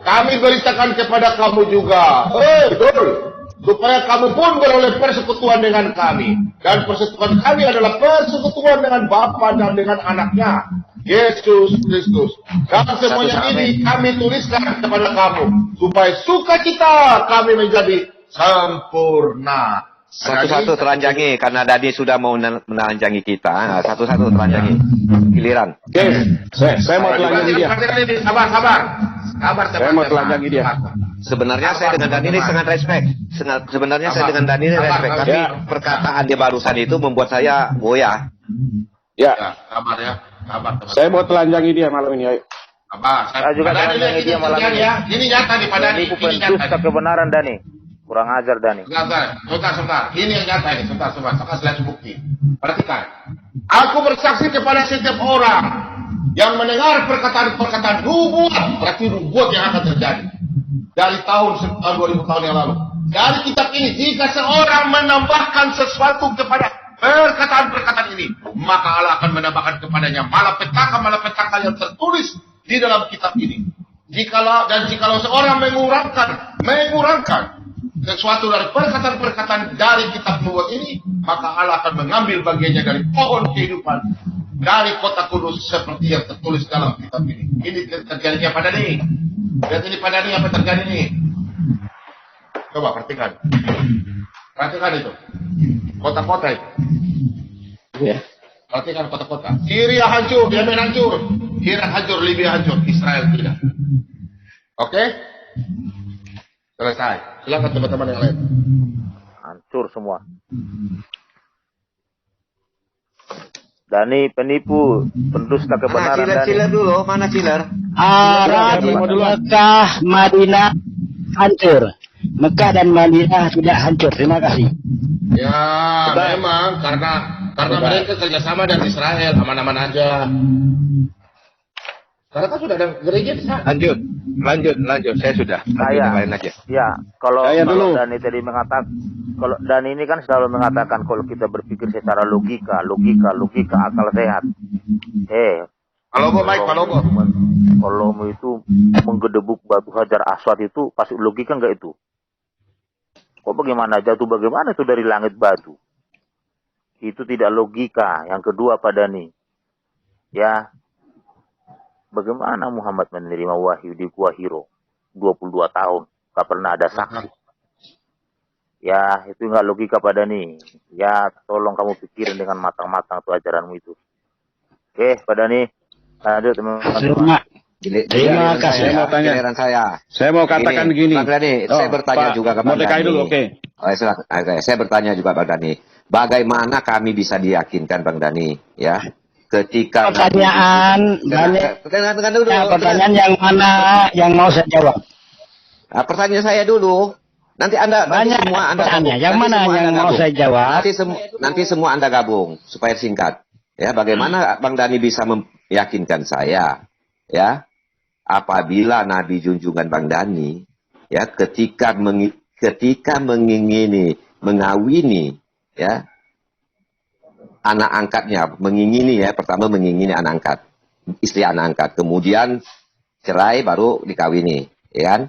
kami beritakan kepada kamu juga. Betul. Supaya kamu pun beroleh persekutuan dengan kami. Dan persekutuan kami adalah persekutuan dengan Bapa dan dengan anaknya, Yesus Kristus. Dan semuanya ini kami tuliskan kepada kamu, supaya sukacita kami menjadi sempurna. Satu-satu telanjangi, karena Dhani sudah mau menelanjangi kita. Nah, satu-satu telanjangi. Giliran. Oke, saya mau telanjangi dia. Sabar. Saya mau telanjangi dia. Sebenarnya saya dengan Dhani ini sangat respect. Sebenarnya saya dengan Dhani ini respect. Tapi perkataan dia barusan itu membuat saya goyah. Ya. Sabar ya. Saya mau telanjangi dia malam ini. Ayo. Saya juga telanjangi dia malam ini. Ini nyata nih Pak Dhani. Ini pendusta kebenaran Dhani. Kurang ajar Dhani. Sebentar. Ini yang nyata ini. Sebentar. Saya bukti. Perhatikan. Aku bersaksi kepada setiap orang yang mendengar perkataan-perkataan nubuat. Berarti nubuat yang akan terjadi dari tahun 2000 tahun yang lalu. Dari kitab ini, jika seorang menambahkan sesuatu kepada perkataan-perkataan ini, maka Allah akan menambahkan kepadanya malapetaka yang tertulis di dalam kitab ini. Jikalau seorang mengurangkan sesuatu dari perkataan-perkataan dari kitab nubuat ini, maka Allah akan mengambil bagiannya dari pohon kehidupan, dari kota kudus seperti yang tertulis dalam kitab ini. Ini terjadinya pada ini. Lihat ini pada ini apa terjadi ini. Coba perhatikan. Perhatikan itu. Kota-kota itu. Ya. Perhatikan kota-kota. Syria hancur, Yemen hancur, Irak hancur, Libya hancur, Israel tidak. Oke? Selesai. Silakan teman-teman yang lain. Hancur semua. Dhani penipu, pendusta kebenaran Dhani. Chiller dulu, mana chiller? Arab, Mekah, Madinah hancur. Mekah dan Madinah tidak hancur. Terima kasih. Ya, memang karena mereka kerjasama dengan Israel, aman-aman aja. Karena kan sudah ada gereja di sana. Lanjut. Saya sudah. Saya, Lain aja. ya, kalau dulu. Dhani tadi mengatakan, kalau Dhani ini kan selalu mengatakan kalau kita berpikir secara logika, akal sehat. Kalau mau itu menggedebuk batu hajar aswad itu pasti logika enggak itu? Kok bagaimana itu dari langit batu? Itu tidak logika. Yang kedua Pak Dhani, ya, bagaimana Muhammad menerima wahyu di Gua Hiro 22 tahun, gak pernah ada saksi. Ya, itu enggak logika Pak Dhani. Ya, tolong kamu pikirin dengan matang-matang tuh ajaranmu itu. Oke, Pak Dhani. Lanjut teman-teman. Terima kasih. Saya mau tanya. Giliran saya. Saya mau katakan begini. Bang Dhani, saya bertanya Pak juga ke Bang Mordecai Dhani. dulu, oke. Saya bertanya juga Bang Dhani. Bagaimana kami bisa diyakinkan Bang Dhani, ya? Ketika Pertanyaan banyak. Dengarkan dulu. Pertanyaan yang mana yang mau saya jawab? Pertanyaan saya dulu. Nanti Banyak semua Anda pertanyaan. gabung. Yang Nanti mana semua yang Anda mau gabung. saya jawab? Nanti semua Anda gabung supaya singkat. Ya, bagaimana Bang Dhani bisa meyakinkan saya, ya? Apabila Nabi junjungan Bang Dhani, ya, ketika mengingini mengawini, ya, anak angkatnya, pertama mengingini anak angkat, istri anak angkat, kemudian cerai baru dikawini, ya kan?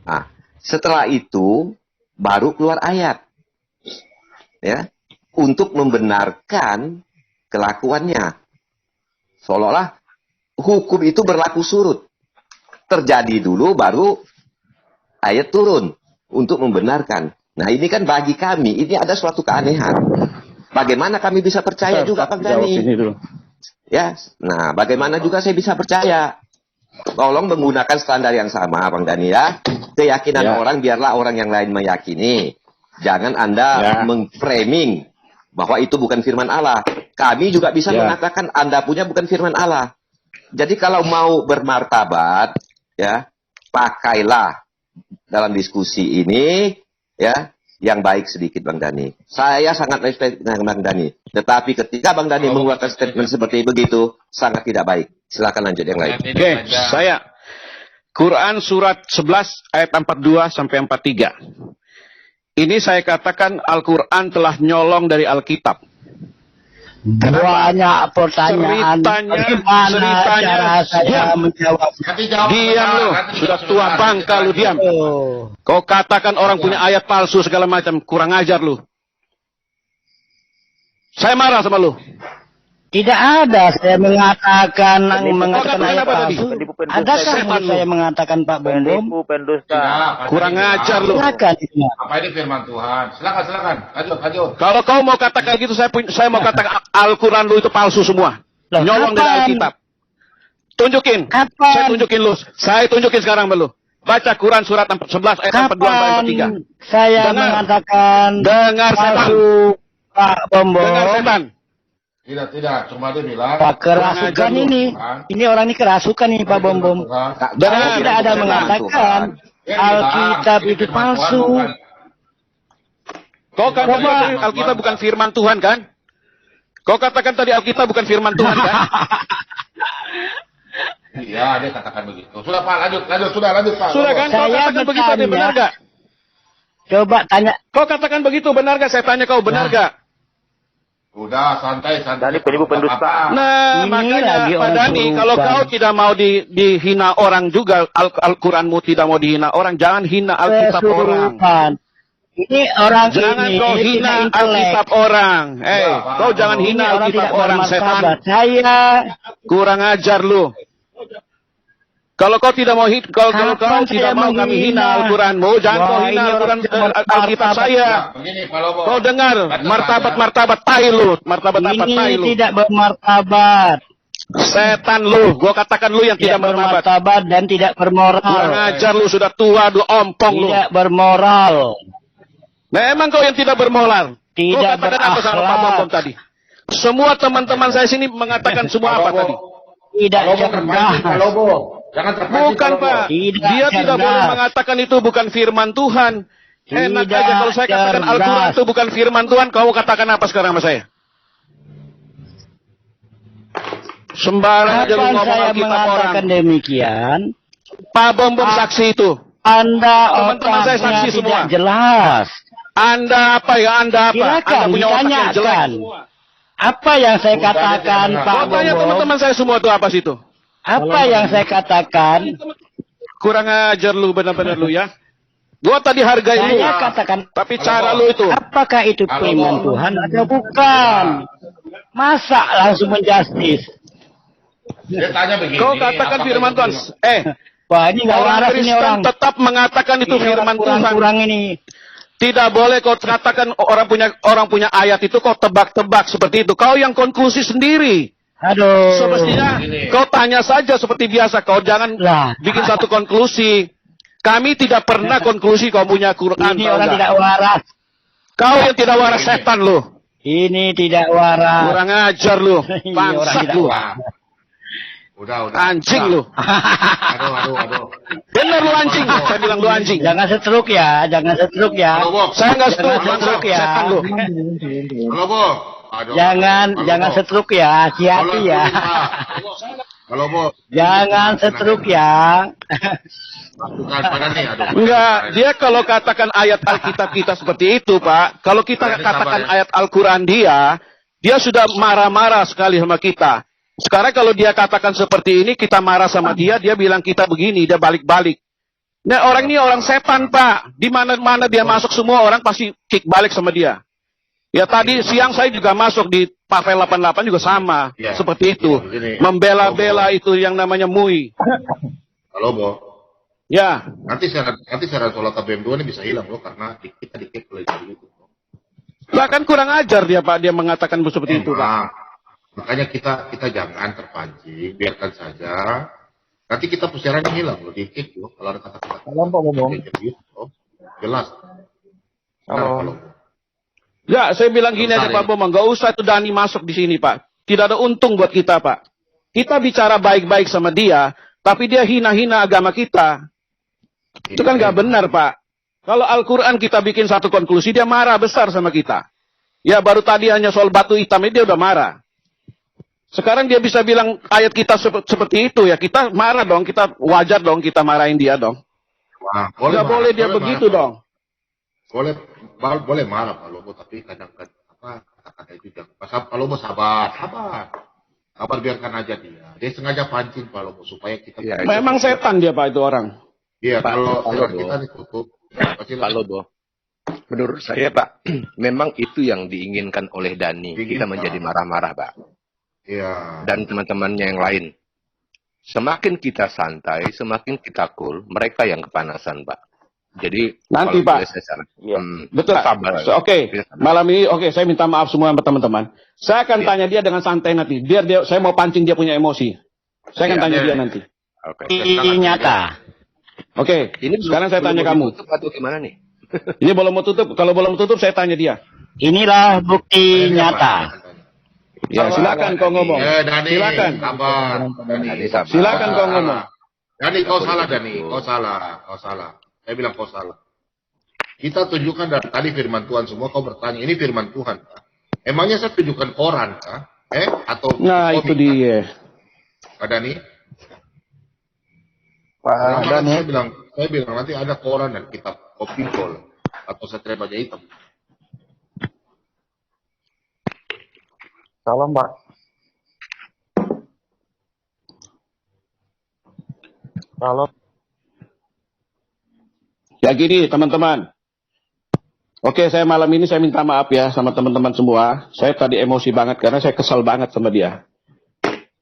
Nah, setelah itu baru keluar ayat. ya, untuk membenarkan kelakuannya. Seolah-olah hukum itu berlaku surut. Terjadi dulu baru ayat turun untuk membenarkan. Nah, ini kan bagi kami ini ada suatu keanehan. Bagaimana kami bisa percaya juga, Bang Dani? Ya, nah bagaimana juga saya bisa percaya? Tolong menggunakan standar yang sama, Bang Dani ya. Keyakinan orang biarlah orang yang lain meyakini. Jangan Anda memframing bahwa itu bukan firman Allah. Kami juga bisa mengatakan Anda punya bukan firman Allah. Jadi kalau mau bermartabat, ya, pakailah dalam diskusi ini, ya, yang baik sedikit, Bang Dani. Saya sangat respect dengan Bang Dani. Tetapi ketika Bang Dani mengeluarkan statement seperti begitu, sangat tidak baik. Silakan lanjut yang lain. Oke, saya Quran surat 11 ayat 42 sampai 43. Ini saya katakan Al-Quran telah nyolong dari Alkitab. Banyak pertanyaan. Bagaimana cara saya menjawab? Diam lu, sudah tua bangka lu, diam. Kau katakan orang punya ayat palsu segala macam, kurang ajar lu. Saya marah sama lu. Tidak ada saya mengatakan ayat palsu. Adakah saya mengatakan Pak Bom Bom? Kurang ajar lu. Silakan. Apa ini firman Tuhan? Silakan. Lanjut. Kalau kau mau katakan gitu, saya mau katakan Al-Quran lu itu palsu semua. Nyolong dari Alkitab. Tunjukin. Saya tunjukin lu. Saya tunjukin sekarang lu. Baca Quran surat 11 ayat 42 sampai 43. Saya mengatakan dengar palsu Pak Bom Bom. Dengar setan. Tidak, cuma dia bilang Pak kerasukan ini. Ini orang ini kerasukan ini Pak Bom Bom. Dengar. Tidak ada mengatakan Alkitab itu palsu. Kau katakan Alkitab bukan firman Tuhan kan? Kau katakan tadi Alkitab bukan firman Tuhan kan? Iya, dia katakan begitu. Sudah Pak, lanjut Pak. Sudah kan? Kau katakan begitu, dia benar gak? Coba tanya. Kau katakan begitu, benar gak? Saya tanya kau, benar gak? Udah, santai. Dani penipu pendusta. Nah, makanya Pak Dani, kalau kau tidak mau dihina orang juga, Al-Quranmu tidak mau dihina orang, jangan hina Alkitab orang. Ini orang jangan ini kau hina Alkitab orang. Kau jangan hina Alkitab orang, setan. Saya kurang ajar lu. Kalau kau tidak mau kalau kau tidak mau kami hina Al-Quranmu, jangan kau hina Al-Quran Alkitab saya. Kau dengar martabat tai lu, martabat apa tai lu? Ini tidak bermartabat. Setan lu, gua katakan lu yang tidak bermartabat dan tidak bermoral. Kurang ajar lu, sudah tua, lu ompong lu. Tidak bermoral. Nah, emang kau yang tidak bermoral. Tidak kau katakan apa sama Pak Bom tadi? Semua teman-teman saya sini mengatakan semua apa tadi? Tidak cerdas. Bukan Pak, dia tidak boleh mengatakan itu bukan firman Tuhan. Enak aja kalau saya katakan Al-Quran itu bukan firman Tuhan, kamu katakan apa sekarang sama saya? Sembarang aja lu ngomong Alkitab orang. Demikian, Pak Bom saksi itu. Teman-teman saya saksi semua. Jelas. Anda apa ya? Anda apa? Silakan, Anda punya otak yang jelek. Apa yang saya katakan, Pak Bom? Tanya teman-teman saya semua itu apa sih itu? Apa yang saya katakan? Kurang ajar lu, benar-benar lu ya. Gua tadi hargai lu. Saya katakan. Tapi cara lu itu. Apakah itu firman Tuhan atau bukan? Masa langsung menjustis? Dia tanya begini. Kau katakan firman Tuhan. Wah, ini nggak waras ini orang. Tetap mengatakan itu firman Tuhan. Kurang ini. Tidak boleh kau katakan orang punya ayat itu kau tebak-tebak seperti itu. Kau yang konklusi sendiri. Aduh. Semestinya kau tanya saja seperti biasa. Kau jangan bikin satu konklusi. Kami tidak pernah konklusi kau punya Quran. Ini orang tidak waras. Kau yang tidak waras, setan lu. Ini tidak waras. Kurang ajar lu. Bangsat lu. Udah. Anjing lu. Aduh. Bener lu anjing. Saya bilang lu anjing. Jangan setruk ya. Saya nggak setruk ya. Setan lu. Halo, Bo. Jangan setruk ya. Hati-hati ya. Halo, Bo. Jangan setruk ya. Enggak, dia kalau katakan ayat Alkitab kita seperti itu, Pak. Kalau kita katakan ayat Al-Quran dia sudah marah-marah sekali sama kita. Sekarang kalau dia katakan seperti ini, kita marah sama dia bilang kita begini, dia balik-balik. Nah, orang ini orang setan, Pak. Di mana-mana dia masuk, semua orang pasti kick balik sama dia. Ya tadi siang saya juga masuk di Pavel 88 juga sama, Ya. seperti itu. Ya, begini. Membela-bela itu yang namanya MUI. Halo, Bo. Ya, Nanti syarat sholat KBM 2 ini bisa hilang loh karena kita dikit oleh itu. lah kan kurang ajar dia Pak, dia mengatakan seperti itu Pak. Nah, makanya kita jangan terpancing, biarkan saja. Nanti kita pusirannya hilang loh, dikit loh kalau ada kata-kata. Salam Pak Bobo. Jelas. Halo. Ya, saya bilang gini aja Pak Bomang, nggak usah itu Dani masuk di sini Pak. Tidak ada untung buat kita Pak. Kita bicara baik-baik sama dia, tapi dia hina-hina agama kita. Itu kan nggak benar Pak. Kalau Al-Quran kita bikin satu konklusi, dia marah besar sama kita. Ya baru tadi hanya soal batu hitam ini dia udah marah. Sekarang dia bisa bilang ayat kita seperti itu ya, kita marah dong, kita wajar dong kita marahin dia dong. Nah, Nggak boleh dia begitu dong. Boleh marah Pak Lobo, tapi kadang-kadang kata-kata itu jangan. Pak Lobo sabar. Biarkan aja dia. Dia sengaja pancing Pak Lobo supaya kita. Ya, Memang setan dia Pak itu orang. Iya, kalau Lobo. kita ditutup. Pak Lobo, menurut saya Pak, memang itu yang diinginkan oleh Dani. Kita menjadi marah-marah Pak. Iya. Dan teman-temannya yang lain. Semakin kita santai, semakin kita cool, mereka yang kepanasan Pak. Jadi Nanti, kalau Pak. boleh saya saran, Betul. sabar. Oke, malam ini saya minta maaf semua teman-teman. Saya akan tanya dia dengan santai nanti. Biar saya mau pancing dia punya emosi. Saya akan tanya dia nanti. Oke. Nyata. Oke, sekarang saya tanya kamu. Tutup atau gimana nih? Ini belum mau tutup. Kalau belum tutup saya tanya dia. Inilah bukti nyata. Ya, silakan kau ngomong. Dani, Silakan. sabar. Dani, sabar. Silakan kau ngomong. Dani, kau salah Dani. Kau salah. Saya bilang kau salah. Kita tunjukkan dari tadi firman Tuhan semua. Kau bertanya, ini firman Tuhan. Emangnya saya tunjukkan koran, kah? Atau Nah, itu dia. Pak Dani? Pak Dani. Saya bilang nanti ada koran dan kitab kopi kol atau satria baja hitam. Salam Pak. Salam. Ya gini teman-teman. Oke, saya malam ini saya minta maaf ya sama teman-teman semua. Saya tadi emosi banget karena saya kesal banget sama dia.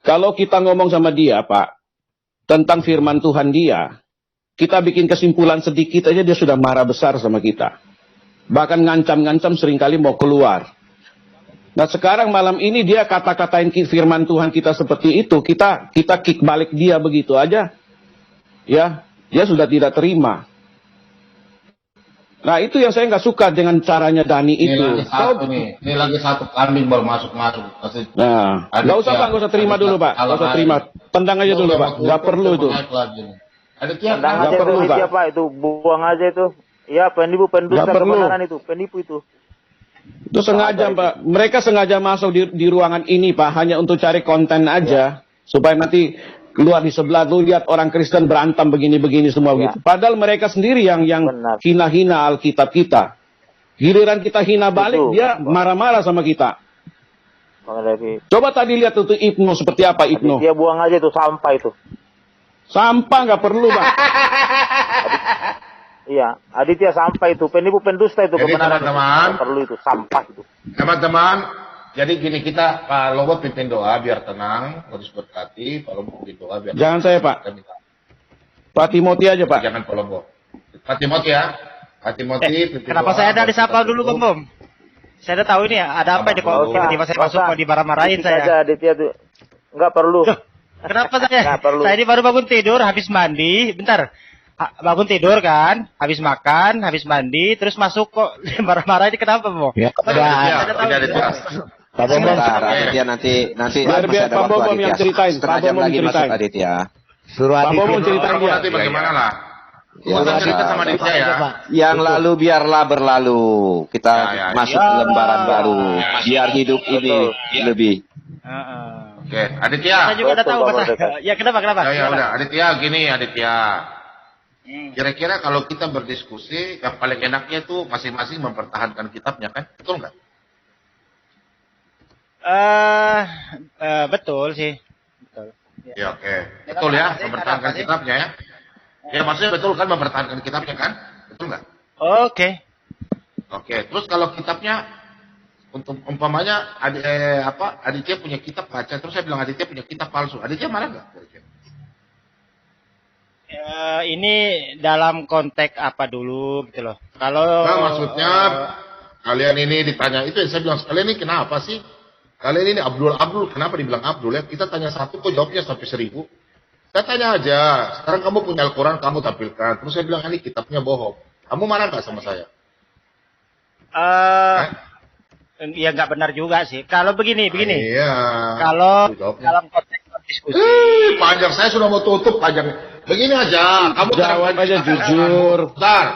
Kalau kita ngomong sama dia, Pak, tentang firman Tuhan dia, kita bikin kesimpulan sedikit aja dia sudah marah besar sama kita. Bahkan ngancam-ngancam seringkali mau keluar. Nah sekarang malam ini dia kata-katain firman Tuhan kita seperti itu, kita kick balik dia begitu aja. Ya, dia sudah tidak terima. Nah itu yang saya nggak suka dengan caranya Dani itu. Ini lagi satu kambing baru masuk. Nah, nggak usah Pak, nggak usah terima dulu Pak, nggak usah terima, tendang aja dulu Pak, nggak perlu itu. Tendang Nggak aja perlu, itu Pak. siapa itu, buang aja itu. Ya penipu pendusta Nggak perlu. kebenaran itu, penipu itu. Itu sengaja Pak, mereka sengaja masuk di ruangan ini Pak, hanya untuk cari konten aja, supaya nanti keluar di sebelah lu lihat orang Kristen berantem begini-begini semua begitu. Padahal mereka sendiri yang hina-hina Alkitab kita. Giliran kita hina balik, dia marah-marah sama kita. Coba tadi lihat itu Ibnu seperti apa Ibnu. Dia buang aja itu sampah itu. Sampah nggak perlu Pak. Iya, Aditya sampah itu, penipu pendusta itu Jadi kebenaran. teman-teman, Itu. Perlu itu sampah itu. Teman-teman, jadi gini kita Pak Lobo pimpin doa biar tenang, harus berkati. Pak Lobo pimpin doa biar. Jangan saya Pak. Pak Timothy aja Pak. Jangan Pak Lobo. Pak Timothy ya. Pak Timothy. pimpin Kenapa doa, saya ada baru disapa kita dulu tutup. Bom? Saya udah tahu ini ya, ada apa ini kok tiba-tiba saya masuk kok dimarah-marahin Sedikit aja, saya. Aditya tuh. Enggak perlu. Kenapa saya? Nggak perlu. Saya ini baru bangun tidur, habis mandi, bentar. Bangun tidur kan, habis makan, habis mandi, terus masuk kok marah-marah ini kenapa, Bom? Ya, Pak Bom, Aditya nanti Biar masih ada Pak waktu Bom yang Aditya. ceritain. Setengah Pak jam Bom lagi masuk ceritain. Aditya. Suruh Pak Bom Aditya. ceritain dia. Nanti bagaimana lah? Ya, Urusan cerita sama Aditya ya. Yang lalu biarlah berlalu. Kita masuk ke lembaran baru. Biar hidup ini lebih. Oke, Aditya. Saya juga udah tahu masa. Ya kenapa? Ya udah, Aditya gini Aditya. Kira-kira kalau kita berdiskusi, yang paling enaknya itu masing-masing mempertahankan kitabnya kan? Betul nggak? Betul sih. Betul. Ya oke. Betul ya, mempertahankan kitabnya ya. Ya maksudnya betul kan mempertahankan kitabnya kan? Betul nggak? Oke. Oke, terus kalau kitabnya Untuk umpamanya Aditya punya kitab baca, terus saya bilang Aditya punya kitab palsu. Aditya marah nggak? Ini dalam konteks apa dulu gitu loh. Kalau Nah, maksudnya kalian ini ditanya itu yang saya bilang, kalian ini kenapa sih? Kalian ini Abdul kenapa dibilang Abdul ya? Kita tanya satu kok jawabnya sampai 1000. Saya tanya aja, sekarang kamu punya Al-Quran, kamu tampilkan. Terus saya bilang, ini kitabnya bohong. Kamu marah nggak sama saya? Ya nggak benar juga sih. Kalau begini. Iya. Kalau Jawabnya. dalam konteks diskusi. Panjang, saya sudah mau tutup panjang. Begini aja, kamu Jawab terangkan aja kitab jujur. Al-Quran.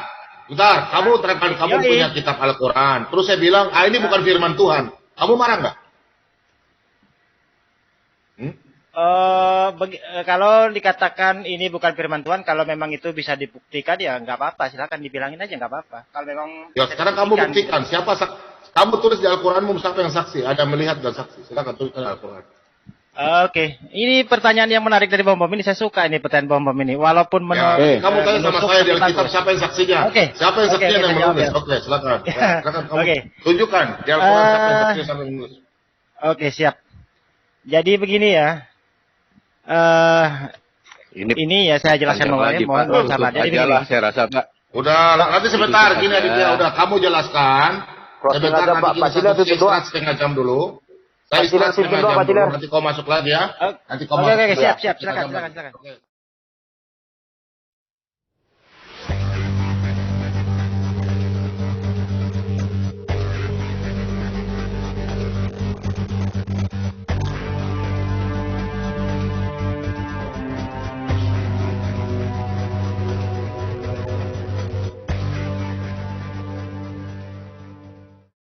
Bentar, kamu terangkan kamu Yoi. punya kitab Al-Quran. Terus saya bilang, ini bukan firman Tuhan. Kamu marah nggak? Kalau dikatakan ini bukan firman Tuhan, kalau memang itu bisa dibuktikan ya nggak apa-apa, silakan dibilangin aja nggak apa-apa. Kalau memang Ya bisa sekarang kamu dibuktikan. buktikan. Kamu tulis di Al-Quranmu siapa yang saksi? Ada melihat dan saksi. Silakan tuliskan Al-Quran. Oke, ini pertanyaan yang menarik dari Bom Bom ini. Saya suka ini pertanyaan Bom Bom ini. Walaupun Ya, kamu tanya sama saya di Alkitab siapa yang saksinya? Oke. Siapa yang Oke, saksinya oke, yang saya jawab menulis? ya. Oke, silakan. Ya, silakan kamu Oke. tunjukkan di Al-Quran siapa yang saksinya siapa yang menulis. Oke, siap. Jadi begini ya. Ini ya saya jelaskan Panjang lagi, mohon Pak. sabar. Jadi Aja lah, begini. saya rasa Pak. Udah, nanti sebentar Itu gini saja. Aditya, udah kamu jelaskan. Closing Sebentar aja, nanti Pak. kita Pak Ciler, satu tutup doa. setengah jam dulu. Saya Pak Ciler, istirahat tutup setengah doa, jam Pak Ciler. dulu. Nanti kau masuk lagi ya. Nanti kau Oke, masuk. oke, lagi. siap. Setengah Silakan, jam lagi. silakan. Oke.